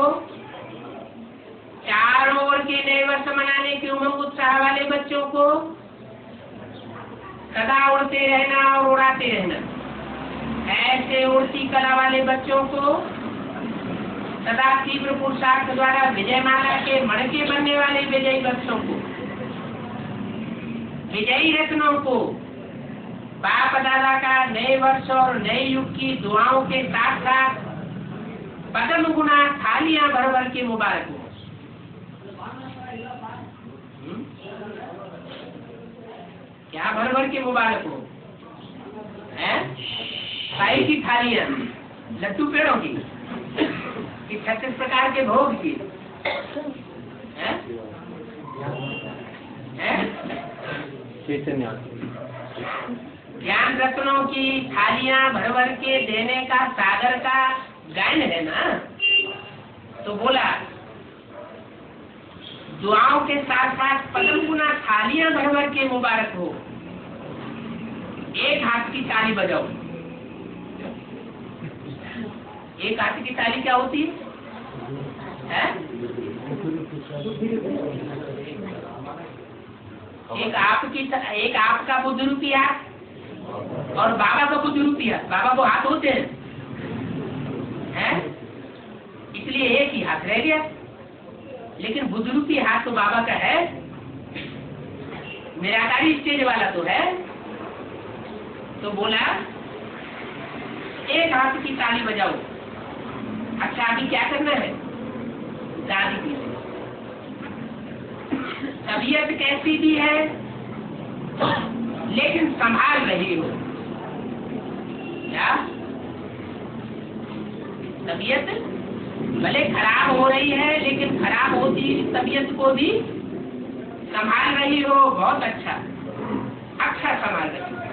चारों ओर के नए वर्ष मनाने के उमंग उत्साह वाले बच्चों को, सदा उड़ते रहना और उड़ाते रहना ऐसे उड़ती कला वाले बच्चों को, सदा तीव्र पुरुषार्थ द्वारा विजयमाला के मणके बनने वाले विजयी बच्चों को, विजयी रत्नों को बाप दादा का नए वर्ष और नए युग की दुआओं के साथ साथ पद्म गुना थालियां भर भर के मुबारक हो। क्या भर भर के मुबारक हो? साई की थालियां, लड्डू पेड़ों की, 36 प्रकार के भोग की, ज्ञान रत्नों की थालियां भर भर के देने का सागर का गायन है ना। तो बोला दुआओं के साथ साथ पद्म गुना थालियां भर भर के मुबारक हो। एक हाथ की ताली बजाओ। एक हाथ की ताली क्या होती है? एक आपका बुद्ध रूपी हाथ और बाबा का बुद्ध रूपी हाथ। बाबा को हाथ होते हैं, इसलिए एक ही हाथ रह गया, लेकिन बुद्ध रूपी हाथ तो बाबा का है, निराकारी स्टेज वाला तो है। तो बोला एक हाथ की ताली बजाओ। अच्छा, अभी क्या करना है? दादी की तबीयत कैसी भी है लेकिन संभाल रही हो। क्या तबीयत भले खराब हो रही है, लेकिन खराब होती तबीयत को भी संभाल रही हो। बहुत अच्छा, अच्छा संभाल रही हो।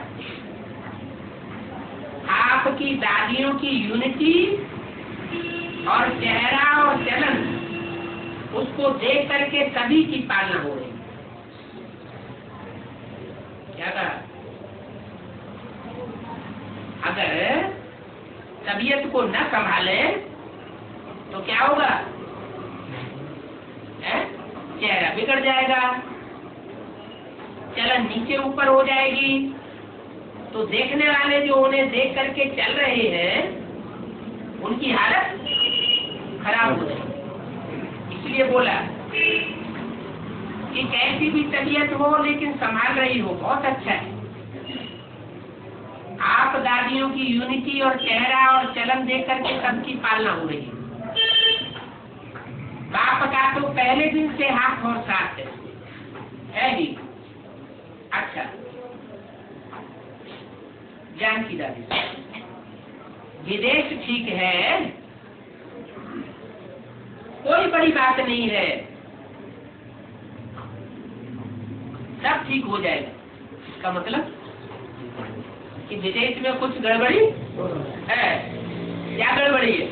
आपकी दादियों की यूनिटी और चेहरा और चलन, उसको देख करके सभी की पालना हो रही। क्या कहा? अगर तबीयत को न संभाले तो क्या होगा? चेहरा बिगड़ जाएगा, चलन नीचे ऊपर हो जाएगी, तो देखने वाले जो उन्हें देख करके चल रहे हैं उनकी हालत खराब हो जाएगी। इसलिए बोला कि कैसी भी तबीयत हो लेकिन संभाल रही हो, बहुत अच्छा है। आप दादियों की यूनिटी और चेहरा और चलन देख करके सबकी पालना हो रही है। बाप का तो पहले दिन से हाथ और साथ है ही। अच्छा, जानकी दादी, विदेश ठीक है, कोई बड़ी बात नहीं है, सब ठीक हो जाएगा। इसका मतलब कि विदेश में कुछ गड़बड़ी है। क्या गड़बड़ी है?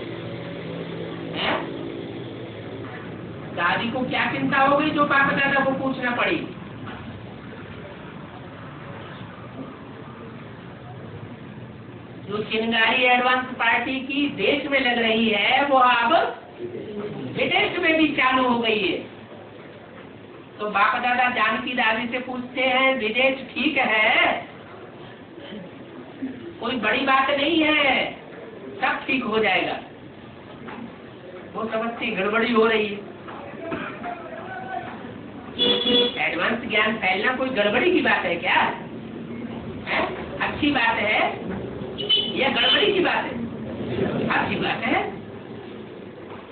दादी को क्या चिंता हो गई जो पापा दादा को पूछना पड़ी? जो चिंगारी एडवांस पार्टी की देश में लग रही है वो अब विदेश में भी चालू हो गई है। तो बाप दादा जानकी दादी से पूछते हैं, विदेश ठीक है, कोई बड़ी बात नहीं है, सब ठीक हो जाएगा। वो समझती गड़बड़ी हो रही है। एडवांस ज्ञान फैलना कोई गड़बड़ी की बात है क्या? है? अच्छी बात है या गड़बड़ी की बात है? अच्छी बात है,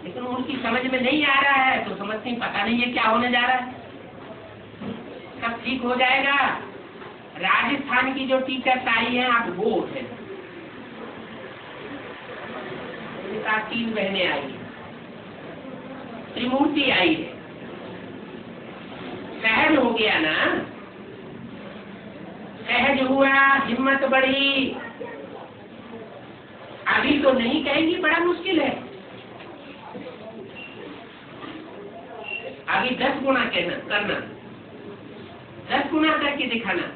लेकिन उनकी समझ में नहीं आ रहा है तो समझती पता नहीं है क्या होने जा रहा है। सब ठीक हो जाएगा। राजस्थान की जो टीचर्स आई हैं आप वो उठे, उनके साथ 3 बहनें आई हैं, त्रिमूर्ति आई है। सहज हो गया ना, सहज हुआ, हिम्मत बढ़ी। अभी तो नहीं कहेंगी, बड़ा मुश्किल है। अभी 10 गुना करना, 10 गुना करके दिखाना।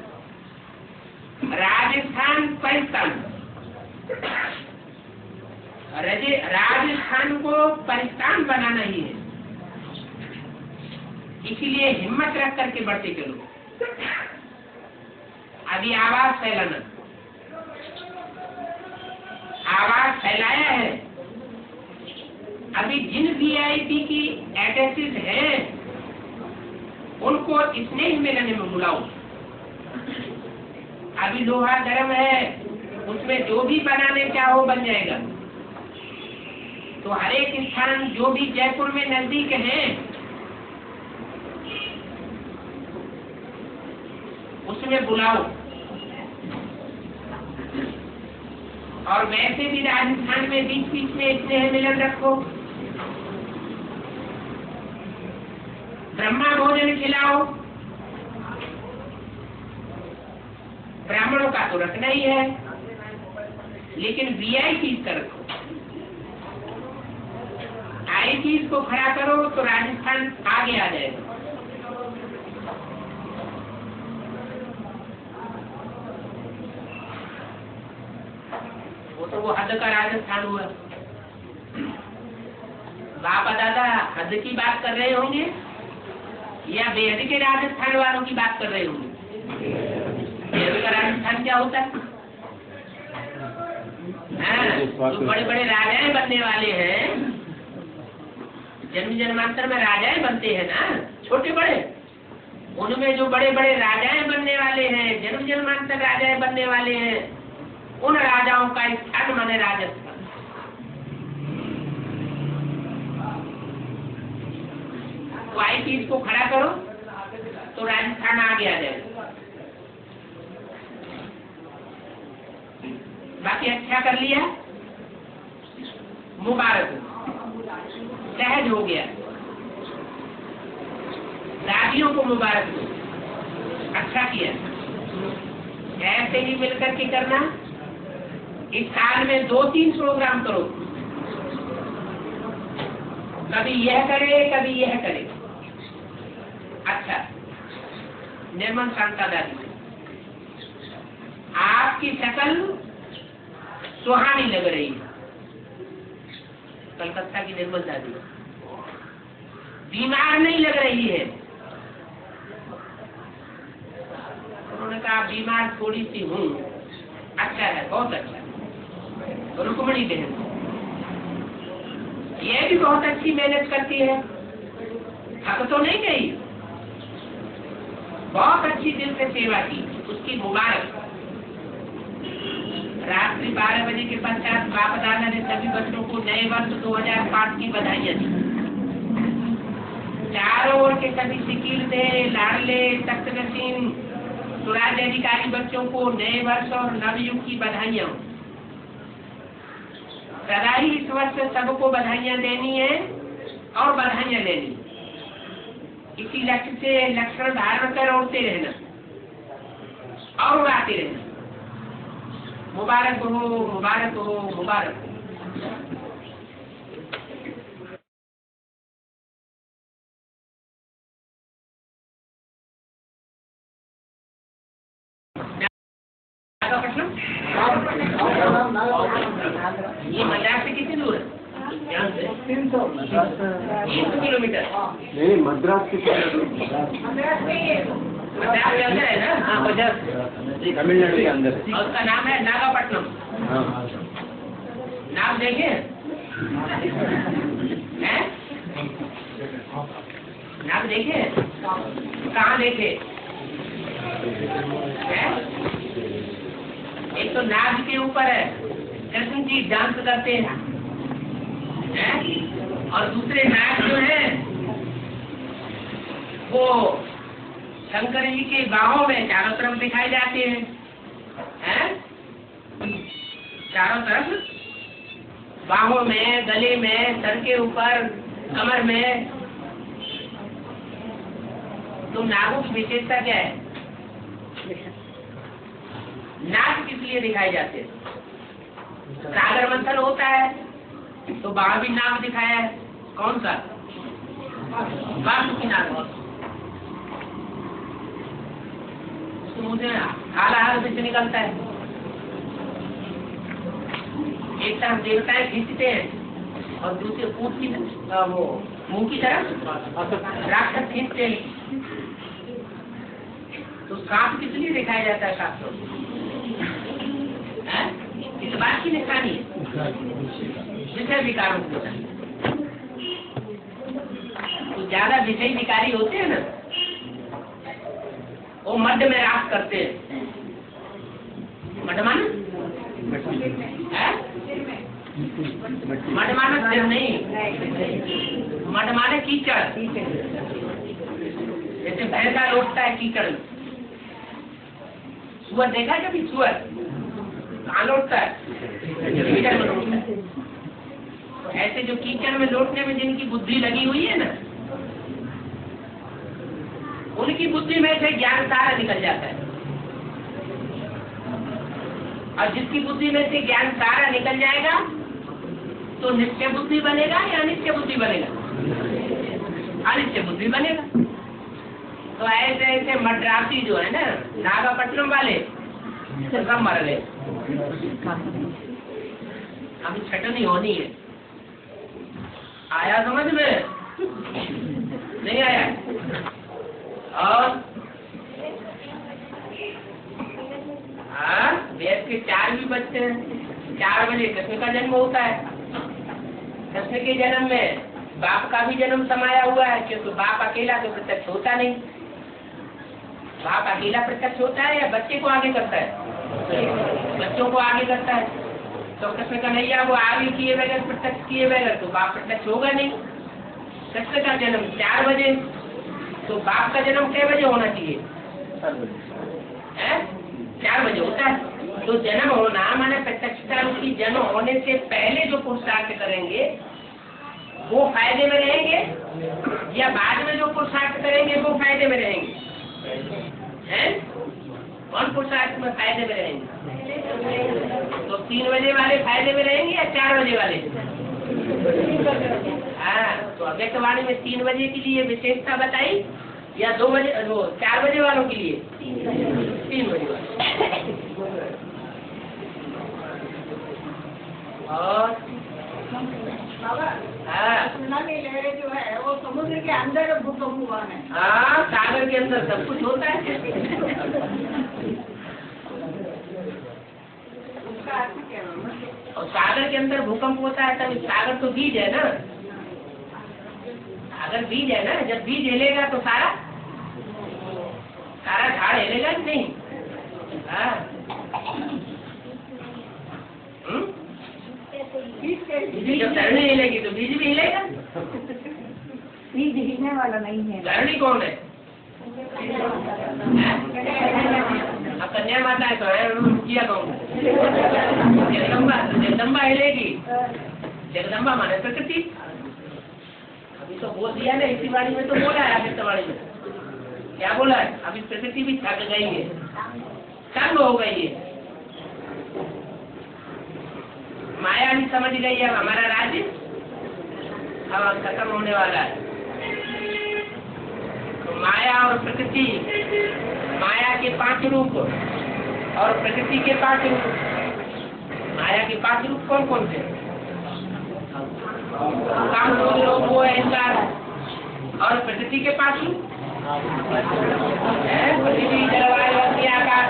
राजस्थान राजस्थान को परिस्तान बनाना ही है, इसीलिए हिम्मत रख करके बढ़ते चलो। अभी आवाज फैलाना, आवाज फैलाया है। अभी जिन VIP की अटैचेस हैं उनको स्नेह मिलने में बुलाओ। अभी लोहा गर्म है, उसमें जो भी बनाने चाहो बन जाएगा। तो हर एक स्थान जो भी जयपुर में नजदीक है उसमें बुलाओ। और वैसे भी राजस्थान में बीच बीच में स्नेह मिलन रखो, ब्रह्मा भोजन खिलाओ। ब्राह्मणों का तो रखना ही है, लेकिन VIP का रखो। IPs को खड़ा करो तो राजस्थान आगे आ जाएगा। वो हद का राजस्थान हुआ। बापा दादा हद की बात कर रहे होंगे या बेहद के राजस्थान वालों की बात कर रहे होंगे? बेहद का राजस्थान क्या होता है? जो बड़े बड़े राजाएं बनने वाले हैं, जन्म जन्मांतर में राजाएं बनते हैं ना, छोटे बड़े, उनमें जो बड़े बड़े राजाएं बनने वाले हैं, जन्म जन्मांतर राजाएं बनने वाले हैं, उन राजाओं का स्थान माने राजस्थान। तो IPs को खड़ा करो तो राजस्थान आगे आ जाएगा। बाकी अच्छा कर लिया, मुबारक हो, सहज हो गया। दादियों को मुबारक हो, अच्छा किया। ऐसे ही मिलकर के करना। इस साल में 2-3 प्रोग्राम करो, कभी यह करे कभी यह करे। अच्छा, निर्मल शांता दादी, आपकी शक्ल सुहानी लग रही है। कलकत्ता की निर्मल दादी बीमार नहीं लग रही है। उन्होंने कहा बीमार थोड़ी सी हूँ। अच्छा है, बहुत अच्छा। रुक्मणी बहन ये भी बहुत अच्छी मेहनत करती है, थक तो नहीं गई, बहुत अच्छी दिल से सेवा की, उसकी मुबारक। रात्रि 12 बजे के पश्चात बाप दादा ने सभी बच्चों को नए वर्ष 2005 की बधाइयां दी। चारों ओर के सभी सिकिल दे लाडले तख्तनशीन स्वराज अधिकारी बच्चों को नए वर्ष और नवयुग की बधाइयाँ। सदा ही इस वर्ष सबको बधाइयाँ देनी है और बधाइयाँ लेनी। इसी लक्ष्य से लक्षण धारण कर उड़ते रहना और उड़ाते रहना। मुबारक हो, मुबारक हो, मुबारक हो। प्रश्न ये मद्रास से कितनी दूर है? 300 किलोमीटर। नहीं, मद्रास के मद्रास के अंदर है ना? हाँ, मद्रास तमिलनाडु के अंदर। और उसका नाम है नागापट्टनम। नाम देखे हैं? नाम देखे? कहाँ देखे? एक तो नाग के ऊपर है, कृष्ण जी डांस करते हैं, और दूसरे नाग जो है वो शंकर जी के बाहों में चारों तरफ दिखाई जाते हैं, चारों तरफ बाहों में, गले में, सर के ऊपर, कमर में। तो नागों की विशेषता क्या है? नाग किस लिए दिखाए जाते हैं? सागर मंथन होता है तो वहां भी नाग दिखाया है। कौन सा? वासुकी नाग। उसके मुंह से हालाहाल में से निकलता है। एक तरफ देवताएं खींचते हैं और दूसरे ऊँट की वो मुंह की तरफ राक्षस खींचते हैं। तो सांप किस लिए दिखाया जाता है? शास्त्रों इस बात की निशानी है, विषय विकारों की निशानी। तो ज्यादा विषय विकारी होते हैं ना, वो मध्य में रास करते हैं। मध्य माने मध्य माने सिर नहीं, मध्य माने कीचड़। जैसे भैंसा लौटता है कीचड़ में। सुअर देखा है कभी? सुअर कहाँ लौटता है? कीचड़ में लौटता है। तो ऐसे जो कीचड़ में लौटने में जिनकी बुद्धि लगी हुई है ना, उनकी बुद्धि में से ज्ञान सारा निकल जाता है। और जिसकी बुद्धि में से ज्ञान सारा निकल जाएगा तो नित्य बुद्धि बनेगा या अनित्य बुद्धि बनेगा? अनित्य बुद्धि बनेगा। तो ऐसे ऐसे मद्रासी जो है ना, नागापट्टनम वाले, सब मर गए। अभी छटनी होनी है। आया समझ में? नहीं आया? और वेद के 4 भी बजते हैं। 4 बजे कृष्ण का जन्म होता है। कृष्ण के जन्म में बाप का भी जन्म समाया हुआ है, क्योंकि बाप अकेला तो प्रत्यक्ष होता नहीं। बाप अकेला प्रत्यक्ष होता है या बच्चे को आगे करता है? बच्चों को आगे करता है। तो कृष्ण कन्हैया वो आगे किए बगैर, प्रत्यक्ष किए बगैर तो बाप प्रत्यक्ष होगा नहीं। कृष्ण का जन्म 4 बजे, तो बाप का जन्म कितने बजे होना चाहिए? 4 बजे होता है। तो जन्म होना माने प्रत्यक्षता रूपी जन्म होने से पहले जो पुरुषार्थ करेंगे वो फायदे में रहेंगे, या बाद में जो पुरुषार्थ करेंगे वो फायदे में रहेंगे? कौन पुरुषार्थ में फायदे में रहेंगे? तो 3 बजे वाले फायदे में रहेंगे या 4 बजे वाले? हाँ, तो अव्यक्तवाणी में 3 बजे के लिए विशेषता बताई या 2 बजे, वो 4 बजे वालों के लिए? 3 बजे वाले। और सुनामी लहरें जो है वो समुद्र के अंदर भूकंप हुआ है। हाँ, सागर के अंदर सब कुछ होता है। उसका अर्थ क्या है? और सागर के अंदर भूकंप होता है तब सागर तो बीज है ना। अगर बीज है ना, जब बीज हिलेगा तो सारा झाड़ हिलेगा कि नहीं? जब धरनी हिलेगी तो बीज भी हिलेगा। हिलने वाला नहीं है। धरणी कौन है? कन्या माता है तो है, किया कौन? जगदम्बा। जगदम्बा हिलेगी। जगदम्बा माने प्रकृति। अभी तो बोल दिया ना, इसी वाणी में तो बोला है। आगे वाणी में क्या बोला है? अभी प्रकृति भी थक गई है, तंग हो गई है, माया भी समझ गई है हमारा राज्य अब खत्म होने वाला है। तो माया और प्रकृति, माया के 5 रूप और प्रकृति के 5 रूप। माया के 5 रूप कौन कौन से? काम, क्रोध, लोभ, मोह, अहंकार। और प्रकृति के 5 रूप पृथ्वी, जलवायु, अग्नि, आकाश।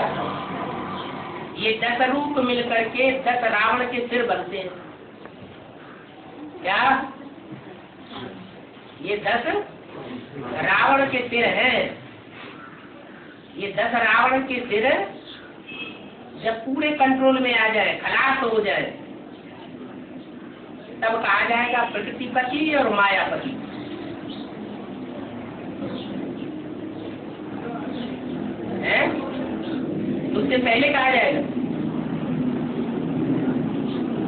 ये 10 रूप मिलकर के 10 रावण के सिर बनते हैं। क्या? ये 10 रावण के सिर हैं। ये 10 रावण के सिर जब पूरे कंट्रोल में आ जाए, खलास हो जाए, तब कहा जाएगा प्रकृतिपति और मायापति। उससे पहले कहा जाएगा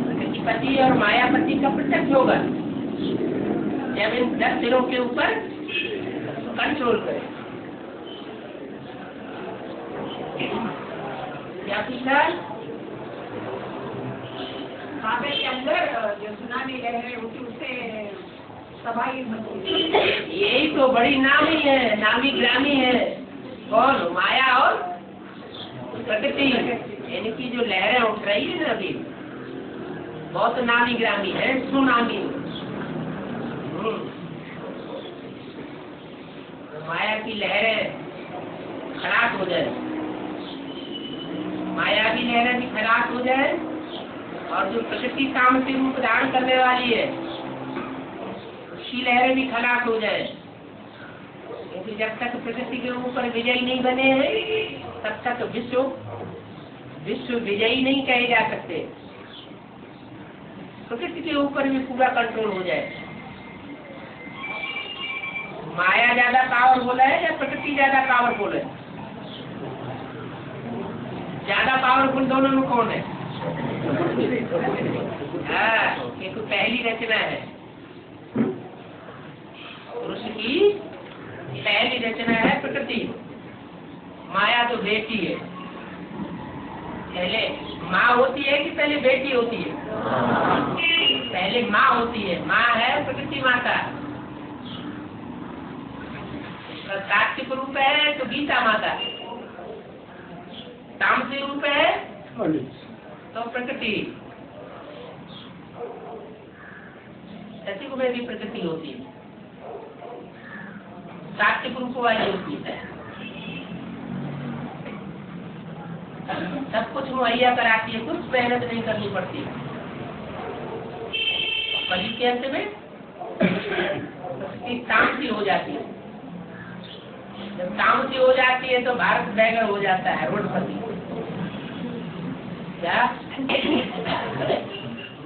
प्रकृतिपति और मायापति का प्रत्यक्ष होगा जब इन 10 सिरों के ऊपर कंट्रोल करे। क्या पूछा? काबे के अंदर जो सुनामी लहरें उठी, उससे तबाही मची। यही तो बड़ी नामी है, नामी ग्रामी है। कौन? माया और प्रकृति। इनकी जो लहरें उठ रही है ना अभी, बहुत नामी ग्रामी है, सुनामी। माया की लहरें खराब हो जाए, माया की लहरें भी खराब हो जाए, और जो प्रकृति काम से रूप धारण करने वाली है उसकी लहरें भी खराब हो जाए। क्योंकि जब तक प्रकृति के ऊपर विजयी नहीं बने हैं तब तक विश्व विजयी नहीं कहे जा सकते। प्रकृति के ऊपर भी पूरा कंट्रोल हो जाए। माया ज्यादा पावरफुल है या प्रकृति ज्यादा पावरफुल है? ज्यादा पावरफुल दोनों में कौन है? क्योंकि पहली रचना है पुरुष की, पहली रचना है प्रकृति। माया तो बेटी है। पहले माँ होती है कि पहले बेटी होती है? पहले माँ होती है। माँ है प्रकृति माता। सात्विक रूप है तो गीता माता, तामसिक रूप है तो प्रकृति। सत्य में भी प्रकृति होती है, सात्विक रूप वाली होती है। सब कुछ मुहैया कराती है, कुछ मेहनत नहीं करनी पड़ती। कली के अंत में तामसी हो जाती है। जब तामसी हो जाती है तो भारत बैगर हो जाता है, रोडपति। क्या?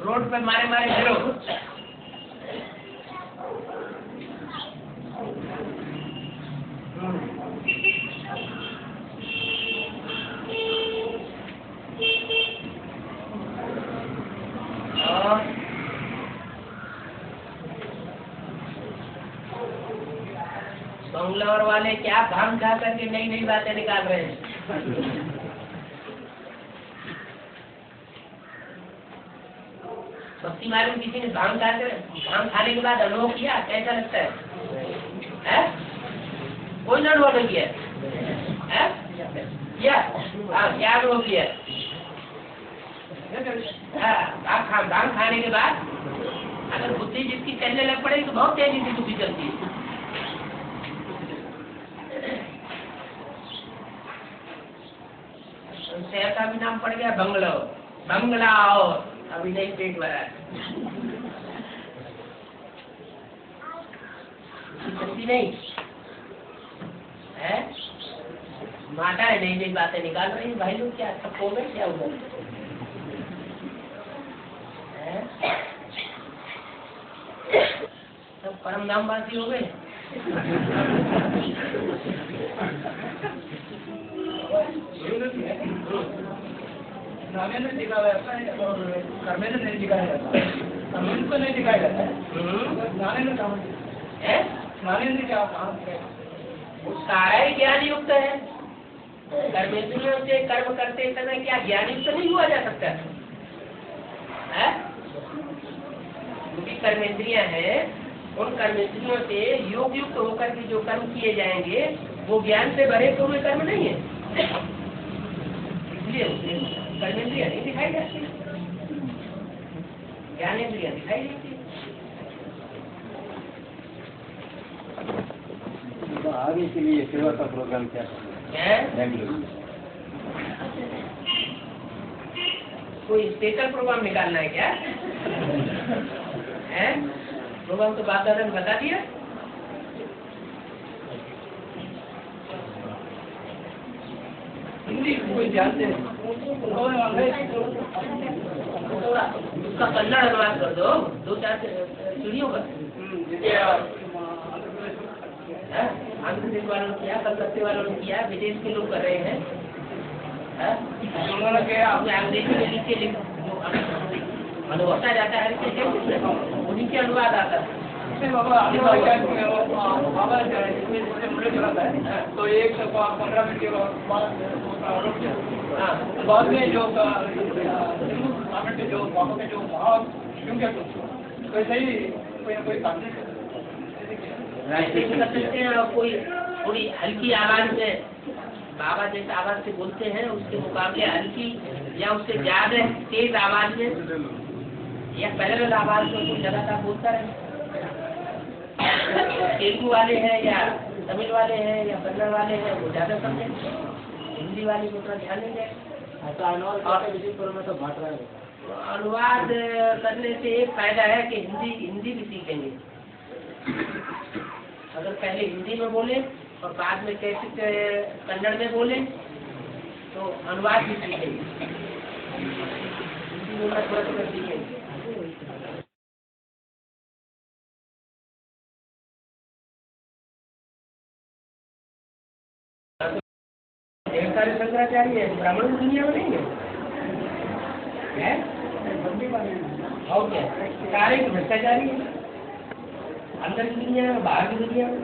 रोड पे मारे मारे फिरो। बंगलौर वाले क्या भांग खा करके नई नई बातें निकाल रहे हैं। भक्ति मालूम किसी ने भांग खाने के बाद अनुभव किया, कैसा लगता है? कोई ना अनुभव नहीं किया? क्या अनुभव किया? भांग खाने के बाद अगर बुद्धि जिसकी चलने लग पड़े तो बहुत तेजी से बुद्धि चलती है। शहर का भी नाम पड़ गया बंगलो, बंगला। और अभी नहीं पेट भरा है, नहीं है। माता है नई नई बातें निकाल रही है। भाई लोग क्या सब हो गए, क्या हुआ? सब परम धामवासी हो गए। नामे में दिखाया जाता है और कर्मे में नहीं दिखाया जाता है। कर्मे को नहीं दिखाया जाता है। नाने में काम है। नाने में क्या काम है? वो सारा ही ज्ञान युक्त है। कर्मेंद्रियों से कर्म करते समय क्या ज्ञान युक्त नहीं हुआ जा सकता है? क्योंकि कर्मेंद्रियां हैं, उन कर्मेंद्रियों से योग युक्त होकर के जो कर्म किए जाएंगे वो ज्ञान से भरे हुए कर्म नहीं है, इसलिए उसे कर्मेंद्रियां नहीं दिखाई जाती, ज्ञानेंद्रियां दिखाई देती। तो आगे के लिए सेवा का प्रोग्राम क्या है? बेंगलुरु कोई स्पेशल प्रोग्राम निकालना है क्या? है प्रोग्राम तो बात दादा ने बता दिया। हिंदी कोई जानते हैं? उसका कन्नड़ अनुवाद कर दो, 2-4 सीढ़ियों का। आंध्र प्रदेश वालों ने किया, कलकत्ते वालों ने किया, विदेश के लोग कर रहे हैं। उन्होंने क्या अंग्रेजी में लिख के होता जाता है, उन्हीं के अनुवाद आता है। तो एक 15 मिनट के बाद में जो जो बाबा के जो तो ऐसे ही कोई ना कोई काम ऐसे भी कर सकते हैं। और कोई थोड़ी हल्की आवाज में बाबा जैसे आवाज से बोलते हैं उसके मुकाबले हल्की या उससे ज्यादा तेज आवाज में या पैरेलल आवाज में कोई लगातार बोलता रहे। तेलुगु वाले हैं या तमिल वाले हैं या कन्नड़ वाले हैं वो ज्यादा समझे, हिंदी वाले को थोड़ा ध्यान नहीं दें। अनुवाद करने से एक फायदा है कि हिंदी भी सीखेंगे। अगर पहले हिंदी में बोले और बाद में कैसे कन्नड़ में बोले तो अनुवाद भी सीखेंगे, हिंदी बोलना थोड़ा थोड़ा सीखेंगे। ढेर सारे शंकराचार्य है, ब्राह्मण दुनिया में नहीं है, और क्या सारे भ्रष्टाचारी है, अंदर की दुनिया में बाहर की दुनिया में।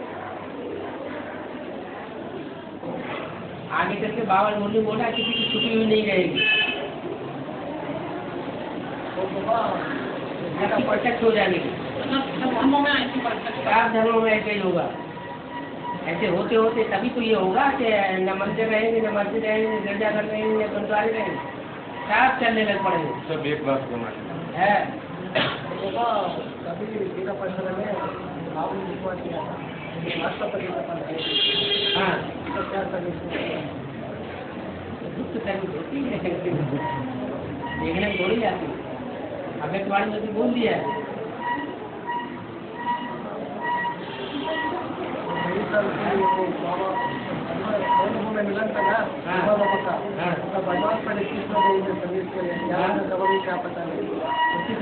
आगे करके बाबा ने बोला किसी की छुट्टी हुई नहीं रहेगी, परफेक्ट हो जाने की। सब धर्मों में ऐसे ही होगा। ऐसे होते होते तभी तो ये होगा कि न मंदिर रहेंगे, न मस्जिद रहेंगे, गिरजाघर रहेंगे, न गुरुद्वारे रहेंगे, सब चलने लग पड़ेंगे। सब एक बात होना है हाँ देखने में थोड़ी जाती, अभी तुम्हारी में बोल दिया है।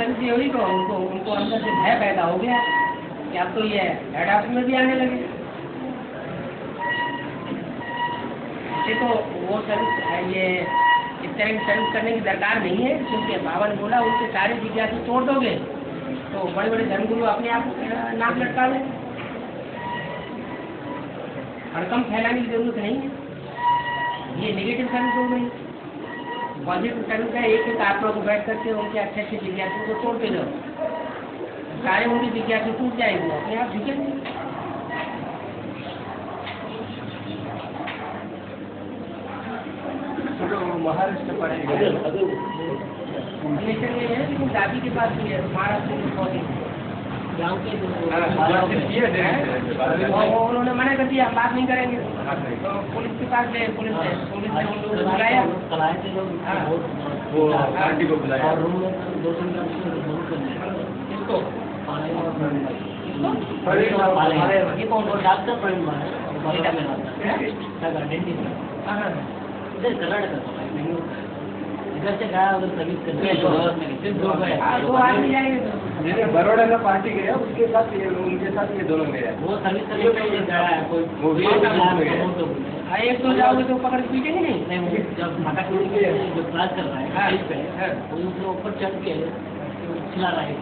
उसकी होगी तो उनको अंदर से भय पैदा हो गया कि अब तो ये हेड ऑफिस में भी आने लगे। इसे तो वो सर्विस ये इस तरह की सर्विस करने की दरकार नहीं है, क्योंकि बाबा ने बोला उनके सारे जिज्ञासु तोड़ दोगे तो बड़े बड़े धर्मगुरु अपने आप नाम लटका लें। हड़कम फैलाने की जरूरत नहीं है। ये नेगेटिव सर्विस हो गई। पॉजिटिव सर्विस है एक आत्मा को बैठ करके उनके अच्छे अच्छे जिज्ञासु को तोड़ते जाओ, सारे उनकी जिज्ञासु टूट जाएंगे, अपने आप झुकेंगे। महाराष्ट्र पढ़ेंगे नेचर में है, लेकिन दादी के पास भी है, महाराष्ट्र के पौधे गाँव के और उन्होंने मना कर दिया, हम बात नहीं करेंगे। तो पुलिस के पास गए, पुलिस ने उन लोगों को बुलाया, वो पार्टी को बुलाया। इसको ये कौन डॉक्टर प्रवीण इधर कर्नाटक इधर से गया उधर सर्विस करते हैं। 2 आदमी जाएंगे। जैसे बड़ौदा का पार्टी गया उसके साथ ये उनके साथ ये दोनों गया। वो सभी गया है कोई वो भी एक तो जाओगे तो पकड़ के पीटेंगे नहीं। नहीं, वो जब माता कुड़ी के जो क्लास कर रहा है स्टेज पे वो उसके ऊपर चढ़ के खिला रहा है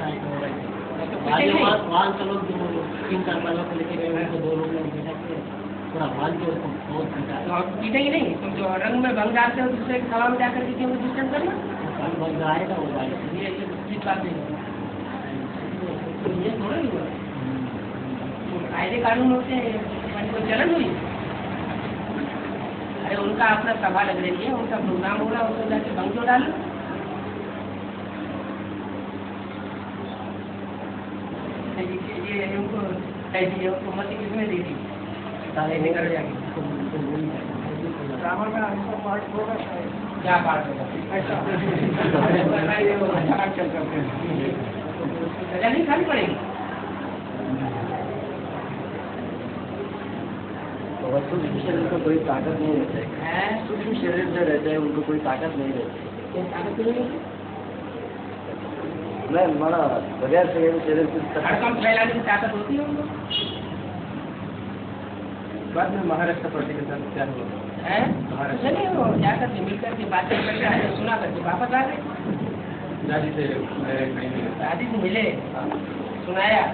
वहाँ के लोग जो 3-4 वालों को लेके गए उनको 2 लोग ने बैठा के पूरा बांध के उसको बहुत पीटा। तो आप पीटेंगे नहीं, तुम जो रंग में भंग डालते हो दूसरे के सभा में जाकर के क्यों डिस्टर्ब करना? बन आएगा वो भाई ये ठीक बात नहीं है। तो ये थोड़ा ही हुआ कायदे कानून होते हैं, कोई चलन हुई। अरे उनका अपना सभा लग रही है, उनका प्रोग्राम हो रहा है, उसको जाके भंग क्यों डालो? ये उनको मत किसने दी थी? साले निकल जाएगी। रावण में हमको पार्ट होगा क्या पार्ट होगा? ऐसा सजा नहीं खानी पड़ेगी। सूक्ष्म शरीर को कोई ताकत नहीं रहता है। सूक्ष्म शरीर जो रहता है उनको कोई ताकत नहीं रहती। ताकत नहीं होती? नहीं माना बगैर शरीर से हड़कंप फैलाने की ताकत होती है उनको? बाद में महाराष्ट्र पार्टी के साथ क्या हुआ? है? चलिए वो जाकर के मिलकर के बातें करके आए, सुना करके वापस आ गए। दादी से दादी से मिले, सुनाया,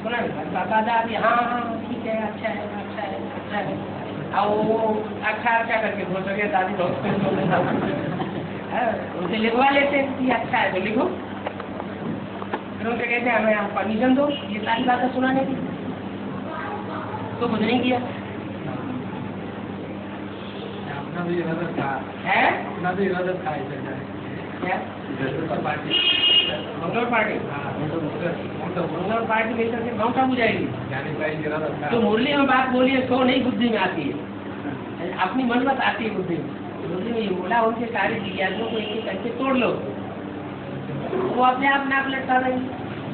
सुना बाबा दादी हाँ हाँ ठीक है, अच्छा है, अच्छा है, अच्छा है। अब वो अच्छा अच्छा करके बोल सके दादी बहुत उनसे लिखवा लेते हैं कि अच्छा है तो लिखो। फिर उनसे कहते हैं हमें आप परमिशन दो ये सारी बातें सुनाने की, तो कुछ नहीं किया। अपना भी इरादा था, है अपना भी इरादा था ऐसा क्या? पार्टी मंगल पार्टी, तो मंगल पार्टी मिलकर के गाँव कब जाएगी? जाने का एक इरादा था। तो मुरली में बात बोलिए तो नहीं बुद्धि में आती है, अपनी मन बात आती है बुद्धि में। मुरली में ये बोला उनके सारे जिज्ञासुओं को एक करके तोड़ लो, वो अपने आप नाक लटका देंगे।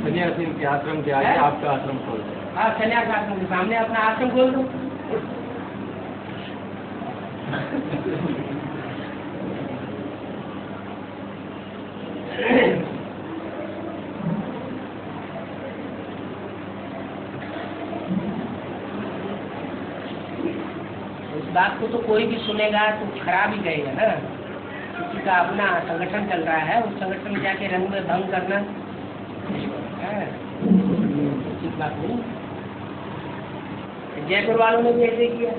सन्यासी के आश्रम के आगे आपका आश्रम खोल दो। हाँ सन्यास आश्रम के सामने अपना आश्रम खोल दो। इस बात को तो कोई भी सुनेगा तो खराब ही कहेगा ना। किसी का अपना संगठन चल रहा है, उस संगठन में जाके रंग में भंग करना ठीक बात नहीं। जयपुर वालों ने भी ऐसे किया।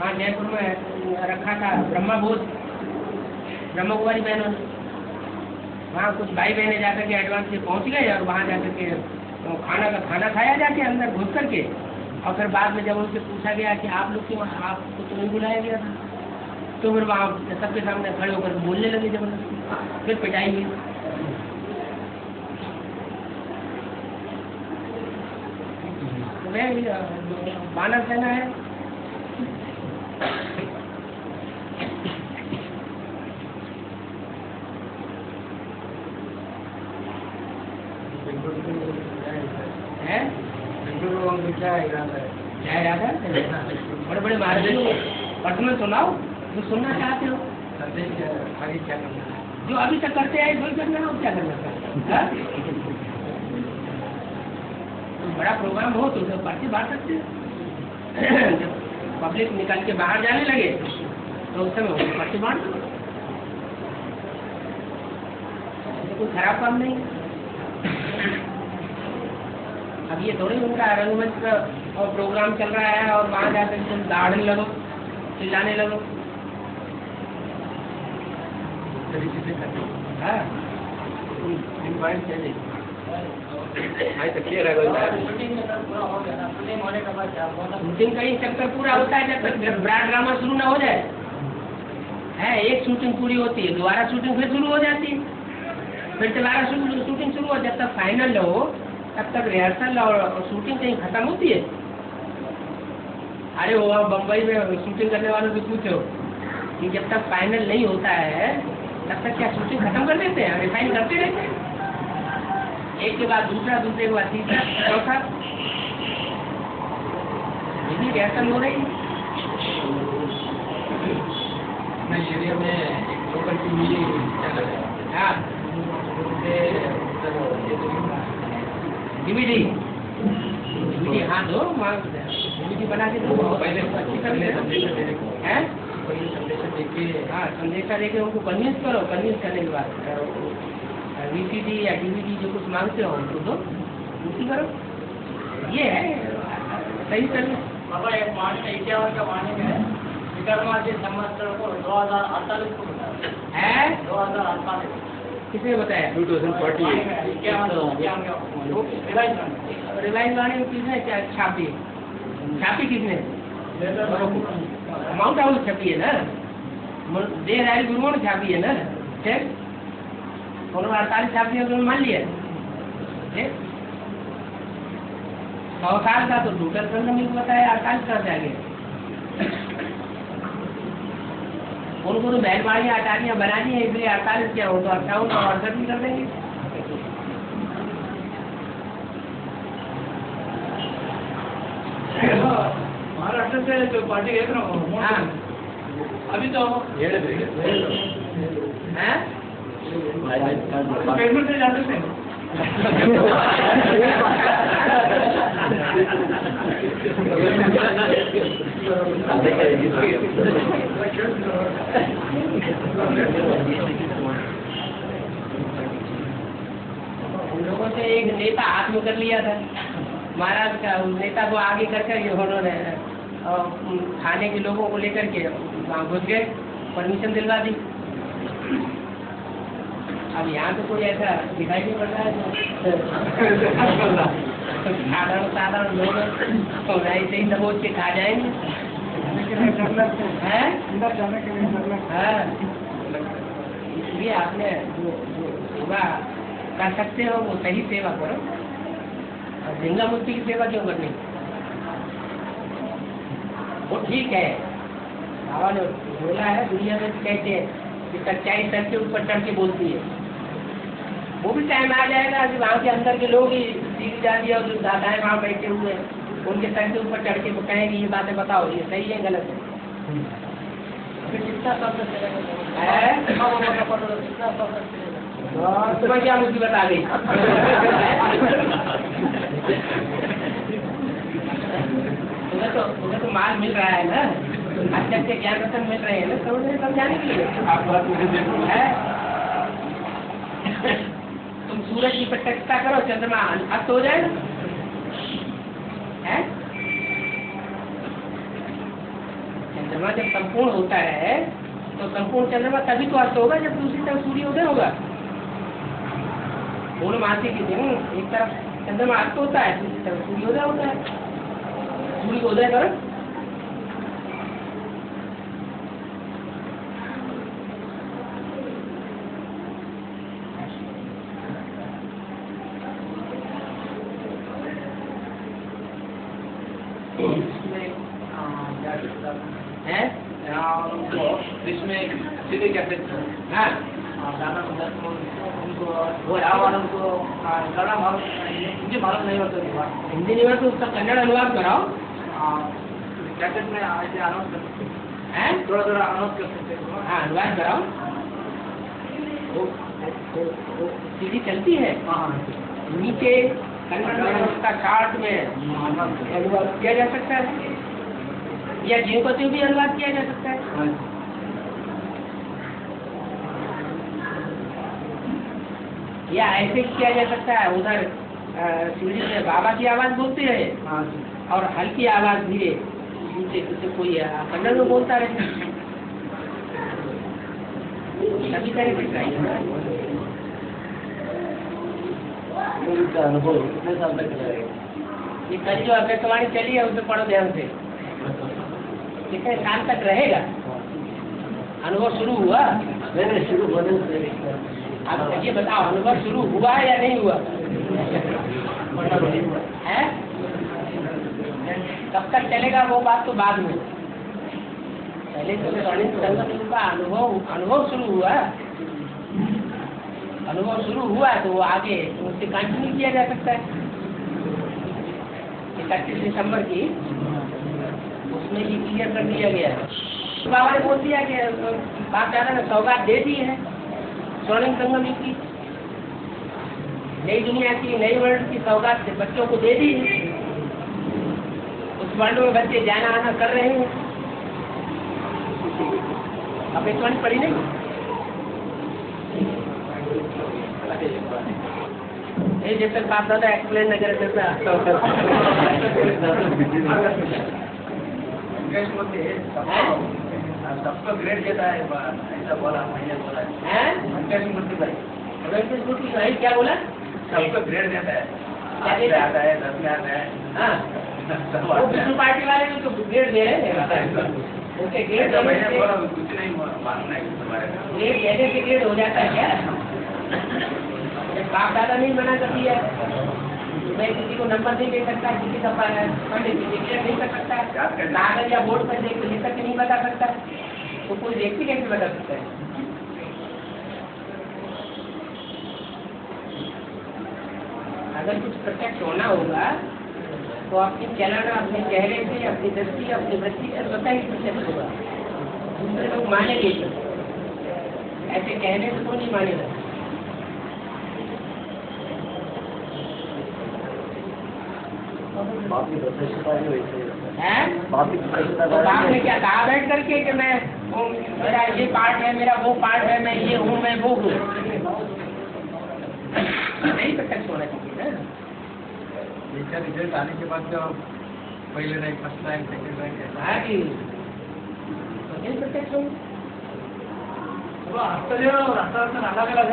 हाँ जयपुर में रखा था ब्रह्मा भोज, ब्रह्मा कुमारी बहनों ने। वहाँ कुछ भाई बहने जाकर के एडवांस से पहुँच गए और वहाँ जाकर के खाना खाया जाके अंदर घुस करके, और फिर बाद में जब उनसे पूछा गया कि आप लोग क्यों, आपको तो नहीं बुलाया गया था, तो फिर वहाँ सबके सामने खड़े होकर बोलने लगे जबरदस्ती, फिर पिटाई हुई। मानव सेना है, क्या इरादा है? बड़े बड़े महाराज पर्सनल सुनाओ जो सुनना चाहते हो, आगे क्या करना है? जो अभी तक करते आए वही करना है, और क्या करना है? तो बड़ा प्रोग्राम हो तो पर्ची बांट सकते हैं। जब पब्लिक निकल के बाहर जाने लगे तो उस समय पर्ची बांट दो, कोई खराब काम नहीं। अब ये थोड़ी उनका रंगमंच का और प्रोग्राम चल रहा है और वहाँ जाकर तुम दौड़ने लगो, चिल्लाने लगो। हाँ शूटिंग का ही चक्कर पूरा होता है जब तक ब्रांड ड्रामा शुरू ना हो जाए। है एक शूटिंग पूरी होती है, दोबारा शूटिंग फिर शुरू हो जाती है, फिर दोबारा शूटिंग शुरू हो, जब तक फाइनल हो तब तक रिहर्सल और शूटिंग कहीं खत्म होती है। अरे वो बम्बई में शूटिंग करने वालों से पूछो कि जब तक फाइनल नहीं होता है तब तक क्या शूटिंग खत्म कर देते हैं, रिफाइन करते रहते हैं, एक के बाद दूसरा, दूसरे के बाद तीसरा, चौथा, यही रिहर्सल हो रही है। एरिया में एक लोकल टीवी चैनल है। हाँ डीवीडी हाँ दो डीवीडी बना के दो पहले हैं हाँ संदेशा देके उनको कन्विंस करो, कन्विंस करने के बाद वीसीडी या डीवीडी जो कुछ मांगते हो उनको दो, उसी करो। ये है सही सर्विस। बाबा एक मानने 51 का मानने में विक्रमादित्य संवत्सर को 2048 को बताया है 2048 किसने बताया? 2048 रिलायंस वाले किसने छापी? छापी किसने? माउंट आबू छपी है ना, देर आयल गुरुओं ने छापी है ना, ठीक। 48 छापी है तो मान लिया, ठीक। 100 साल का तो टोटल संख्या मिल बताया, 48 कहाँ से आ गए? उनको तो बैलगाड़ियाँ अटारियाँ बनानी है, इसलिए 48 क्या हो तो 58 और 68 भी कर देंगे। महाराष्ट्र से जो पार्टी देख रहा हूँ हाँ अभी तो हैं? पेमेंट से जाते थे उन लोगों से एक नेता हाथ में कर लिया था महाराज का, उस नेता को आगे कर ये उन्होंने थाने के लोगों को लेकर के वहाँ घुस गए, परमिशन दिलवा दी। अब यहाँ तो कोई ऐसा दिखाई नहीं पड़ रहा है साधारण लोग ऐसे ही दबोच के खा जाएंगे। है हाँ, इसलिए आपने जो सेवा कर सकते हो वो सही सेवा करो, और गंगा मूर्ति की सेवा क्यों करनी? वो ठीक है, बाबा ने बोला है, दुनिया में कहते हैं कि सच्चाई सर के ऊपर चढ़ के बोलती है। वो भी टाइम आ जाएगा कि वहाँ के अंदर के लोग ही सीधी जाती और जो दादाएं वहाँ बैठे हुए हैं उनके सर के ऊपर चढ़ के वो कहेंगे ये बातें बताओ, ये सही है गलत है। फिर कितना तुम्हें क्या मुसीबत आ गई? तुम्हें तो माल मिल रहा है ना, अच्छे अच्छे ज्ञान रतन मिल रहे हैं ना, समझाने के लिए। तुम सूरज की प्रत्यक्षता करो, चंद्रमा अस्त हो जाएगा। चंद्रमा जब संपूर्ण होता है तो संपूर्ण चंद्रमा तभी तो अस्त होगा जब दूसरी तरफ सूर्योदय होगा। पूर्णमासी के दिन एक तरफ चंद्रमा अस्त होता है, दूसरी तरफ सूर्योदय होता है। सूर्योदय करो, है जिसमें सीधे कहते हाँ उनको वो वालों को कड़ा मालूम हिंदी मालूम नहीं होता था। हिंदी नहीं तो उसका कन्नड़ अनुवाद कराओ। कैसेट में ऐसे अनाउंस कर सकते हैं, थोड़ा थोड़ा अनाउंस कर सकते हैं। हाँ अनुवाद कराओ। वो सीढ़ी चलती है नीचे कन्नड़ में, उसका चार्ट में अनुवाद किया जा सकता है, या जिनको तो भी अनुवाद किया जा सकता है। या ऐसे किया जा सकता है, उधर सीढ़ी में बाबा की आवाज बोलती रहे और हल्की आवाज धीरे नीचे कोई कन्नड़ में बोलता रहे, सभी तरह से चाहिए। अनुभव कितने साल तक रहेगा? ये कल जो आकाशवाणी चली है उसे पढ़ो ध्यान से, कितने साल तक रहेगा? अनुभव शुरू हुआ? नहीं शुरू होने से अब ये बताओ, अनुभव शुरू हुआ या नहीं हुआ है? कब तक चलेगा वो बात तो बाद में, पहले तो गणित संगम का अनुभव शुरू हुआ। अनुभव शुरू हुआ तो वो आगे उससे कंटिन्यू किया जा सकता है। 31 दिसंबर की उसमें ये क्लियर कर दिया गया है। बाबा ने बोल दिया कि बाप दादा ने सौगात दे दी है स्वर्णिम संगम की। नई दुनिया की, नई वर्ल्ड की सौगात से बच्चों को दे दी। उस वर्ल्ड में बच्चे जाना आना कर रहे हैं। अब एक वर्ल्ड पढ़ी नहीं ये जैसे बाप दादा एक्सप्लेन नगर सबको ग्रेड देता है, ऐसा बोला, मैंने बोला है मूर्ति भाई भाई क्या बोला? सबको ग्रेड देता है, क्या 8 में आता है, 10 में आता है। हाँ वो विष्णु पार्टी वाले भी तो ग्रेड दे रहे हैं। उनके ग्रेड मैंने बोला कुछ नहीं मानना है तुम्हारे ग्रेड देने से ग्रेड हो जाता है क्या? बाप दादा नहीं मना कर दिया, मैं किसी को नंबर नहीं दे सकता, किसी का सर्टिफिकेट नहीं कर सकता, कागज या बोर्ड पर देख लिख के नहीं बता सकता, तो कोई व्यक्ति कैसे बता सकता है? अगर कुछ प्रत्यक्ष होना होगा तो अपनी चलन, अपने चेहरे से, अपनी दृष्टि, अपनी वृत्ति से स्वतः ही प्रत्यक्ष होगा। दूसरे लोग मानेंगे, ऐसे कहने से तो नहीं मानेगा। बाप की प्रतिष्ठा ही वैसे ही है बाप की प्रतिष्ठा तो बाप ने क्या कहा बैठ करके कि मैं मेरा ये पार्ट है, मेरा वो पार्ट है, मैं ये हूँ, मैं वो हूँ? नहीं प्रत्यक्ष होना चाहिए ना। इसका रिजल्ट आने के बाद जो पहले rank, first rank, second rank है। हाँ जी, नहीं प्रत्यक्ष होगा। हस्तदेव और हस्तरत्न अलग अलग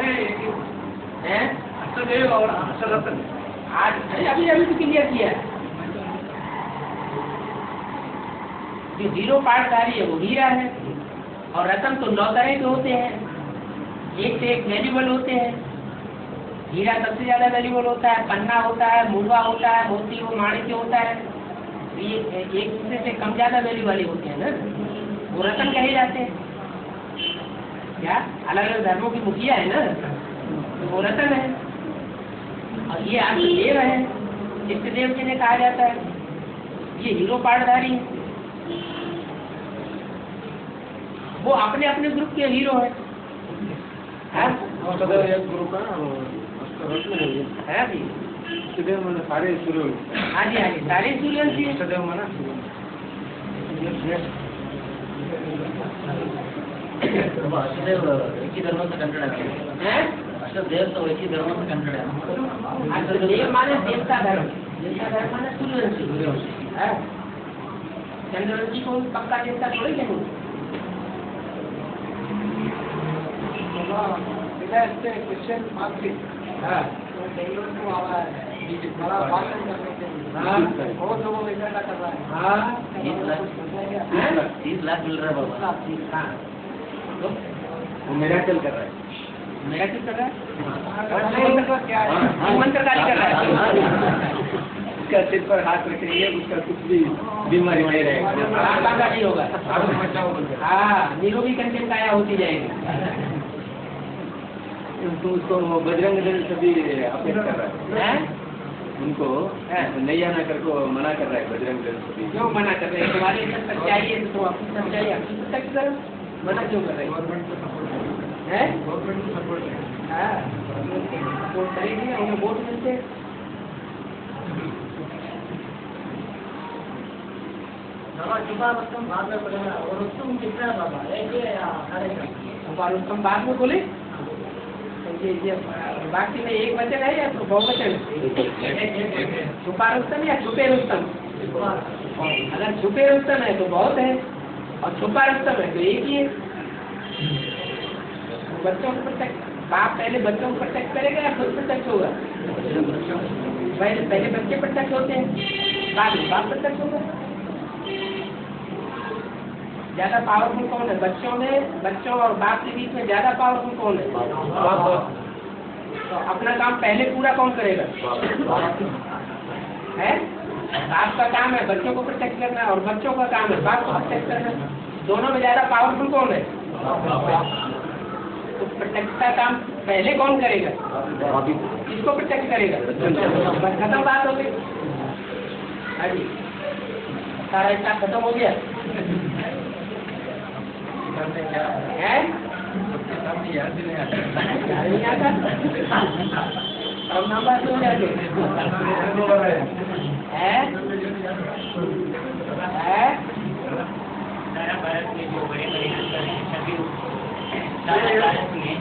है। हस्तदेव और हस्तरत्न आज अभी अभी तो क्लियर किया है। जो 0 पार्टधारी है वो हीरा है, और रत्न तो 9 तरह के होते हैं, एक से एक वैल्यूबल होते हैं। हीरा सबसे ज्यादा वैल्यूबल होता है, पन्ना होता है, मुरवा होता है, मोती और माणिक्य होता है। ये एक दूसरे से कम ज्यादा वैल्यू वाले होते हैं ना, वो रत्न कहे जाते हैं। क्या अलग अलग धर्मों की मुखिया है ना, तो वो रत्न है। और ये आपके देव है, इष्ट देव जिन्हें कहा जाता है, ये हीरो पार्टधारी है। वो अपने अपने ग्रुप के हीरो है। गुरु का है जी, इष्टदेव मैंने सारे शुरू हाँ जी, हाँ जी, सारे सूर्यवंश जी। इष्टदेव माना अष्टदेव एक ही धर्म से कंटेड है। हैं? अष्टदेव तो एक ही धर्म से कंटेड है। देव माने देवता धर्म, देवता धर्म माने सूर्यवंशी। है? चंद्रवंशी को पक्का देवता थोड़ी नहीं। क्वेश्चन मार्क्स हाँ बड़ा भाषण करने के लिए बहुत लोगों को इकट्ठा कर रहा है। हाँ 30 लाख मिल रहा है बाबा। हाँ वो मिरेकल कर रहा है। मेरा किस कर रहा है? क्या है? मंत्रकारी कर रहा है। उसका सिर पर हाथ रखेंगे, उसका कुछ भी बीमारी नहीं रहेगा। बाबा नहीं होगा। हाँ निरोगी कंटेन काया होती जाएगी। तो उसको बजरंग दल सभी अपेक्ष कर रहा है। हैं? उनको नहीं आना कर को मना कर रहा है बजरंग दल सभी। क्यों मना कर रहे हैं? तुम्हारे अंदर सच्चाई है तो अपनी सच्चाई अपनी सच्चाई करो। मना क्यों कर रहे हैं? गवर्नमेंट को सपोर्ट है। हाँ वोट करेंगे, उन्हें वोट मिलते हैं। चुपा रस्तम बाद में बोलेगा और रुस्तम कितना है बाबा? एक या साढ़े और तुम बाद में बोले ये बाकी में एक वचन है या तो बहुवचन? छुपा रुस्तम या छुपे रुस्तम? अगर छुपे रुस्तम है तो बहुत है, और छुपा रुस्तम है तो एक ही है। बच्चों को प्रत्यक्ष, बाप पहले बच्चों को प्रत्यक्ष करेगा या खुद प्रत्यक्ष होगा? पहले बच्चे प्रत्यक्ष होते हैं, बाद में बाप प्रत्यक्ष होगा। ज्यादा पावरफुल कौन है? बच्चों और बाप के बीच में ज्यादा पावरफुल कौन है? तो अपना काम पहले पूरा कौन करेगा? है? बाप का काम है बच्चों को प्रोटेक्ट करना, और बच्चों का काम है बाप को प्रोटेक्ट करना। दोनों में ज्यादा पावरफुल कौन है? तो प्रोटेक्ट का काम पहले कौन करेगा? किसको प्रोटेक्ट करेगा? बस खत्म बात हो गई। हाँ जी, सारा हिसाब खत्म हो गया है? याद ही नहीं आता। नहीं आता। अब नंबर तो जाते हैं सारा भारत में जो बड़े बड़े यादगार हैं सभी सारा भारत में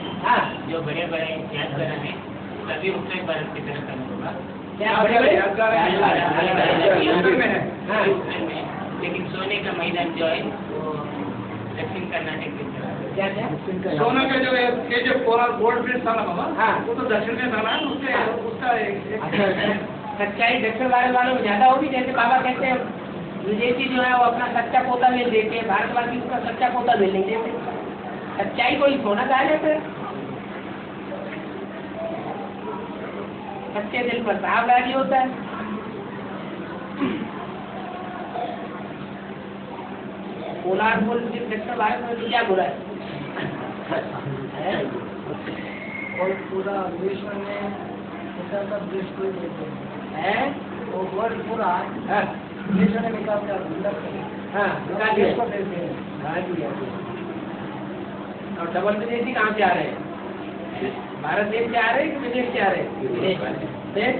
जो बड़े बड़े यादगार हैं सभी उत्तर भारत की तरफ करना होगा। बड़े उत्तर में, लेकिन सोने का मैदान जो है वो दक्षिण कर्नाटक की तरफ। सोना का जो ये जो गोल्ड ब्रिज था ना बाबा, हाँ। वो तो दक्षिण में था ना, उसके उसका एक सच्चाई दक्षिण भारत वालों में ज्यादा होगी। जैसे बाबा कहते हैं विदेशी जो है वो अपना सच्चा पोता ले देते, भारतवासी उसका सच्चा पोता ले नहीं देते। सच्चाई को ही सोना कहा जाता है। सच्चे दिल पर साफ राजी होता है। पोलार बोल दक्षिण भारत में तो क्या बुरा है? और पूरा विश्व में का देश कोई नहीं हैं? वो वर्ल्ड पूरा हाँ, विश्व ने निकाल दिया हाँ, निकाल दिया। देश को देते हैं और डबल विदेशी कहाँ से आ रहे हैं? भारत देश से आ रहे हैं कि विदेश से आ रहे हैं? देश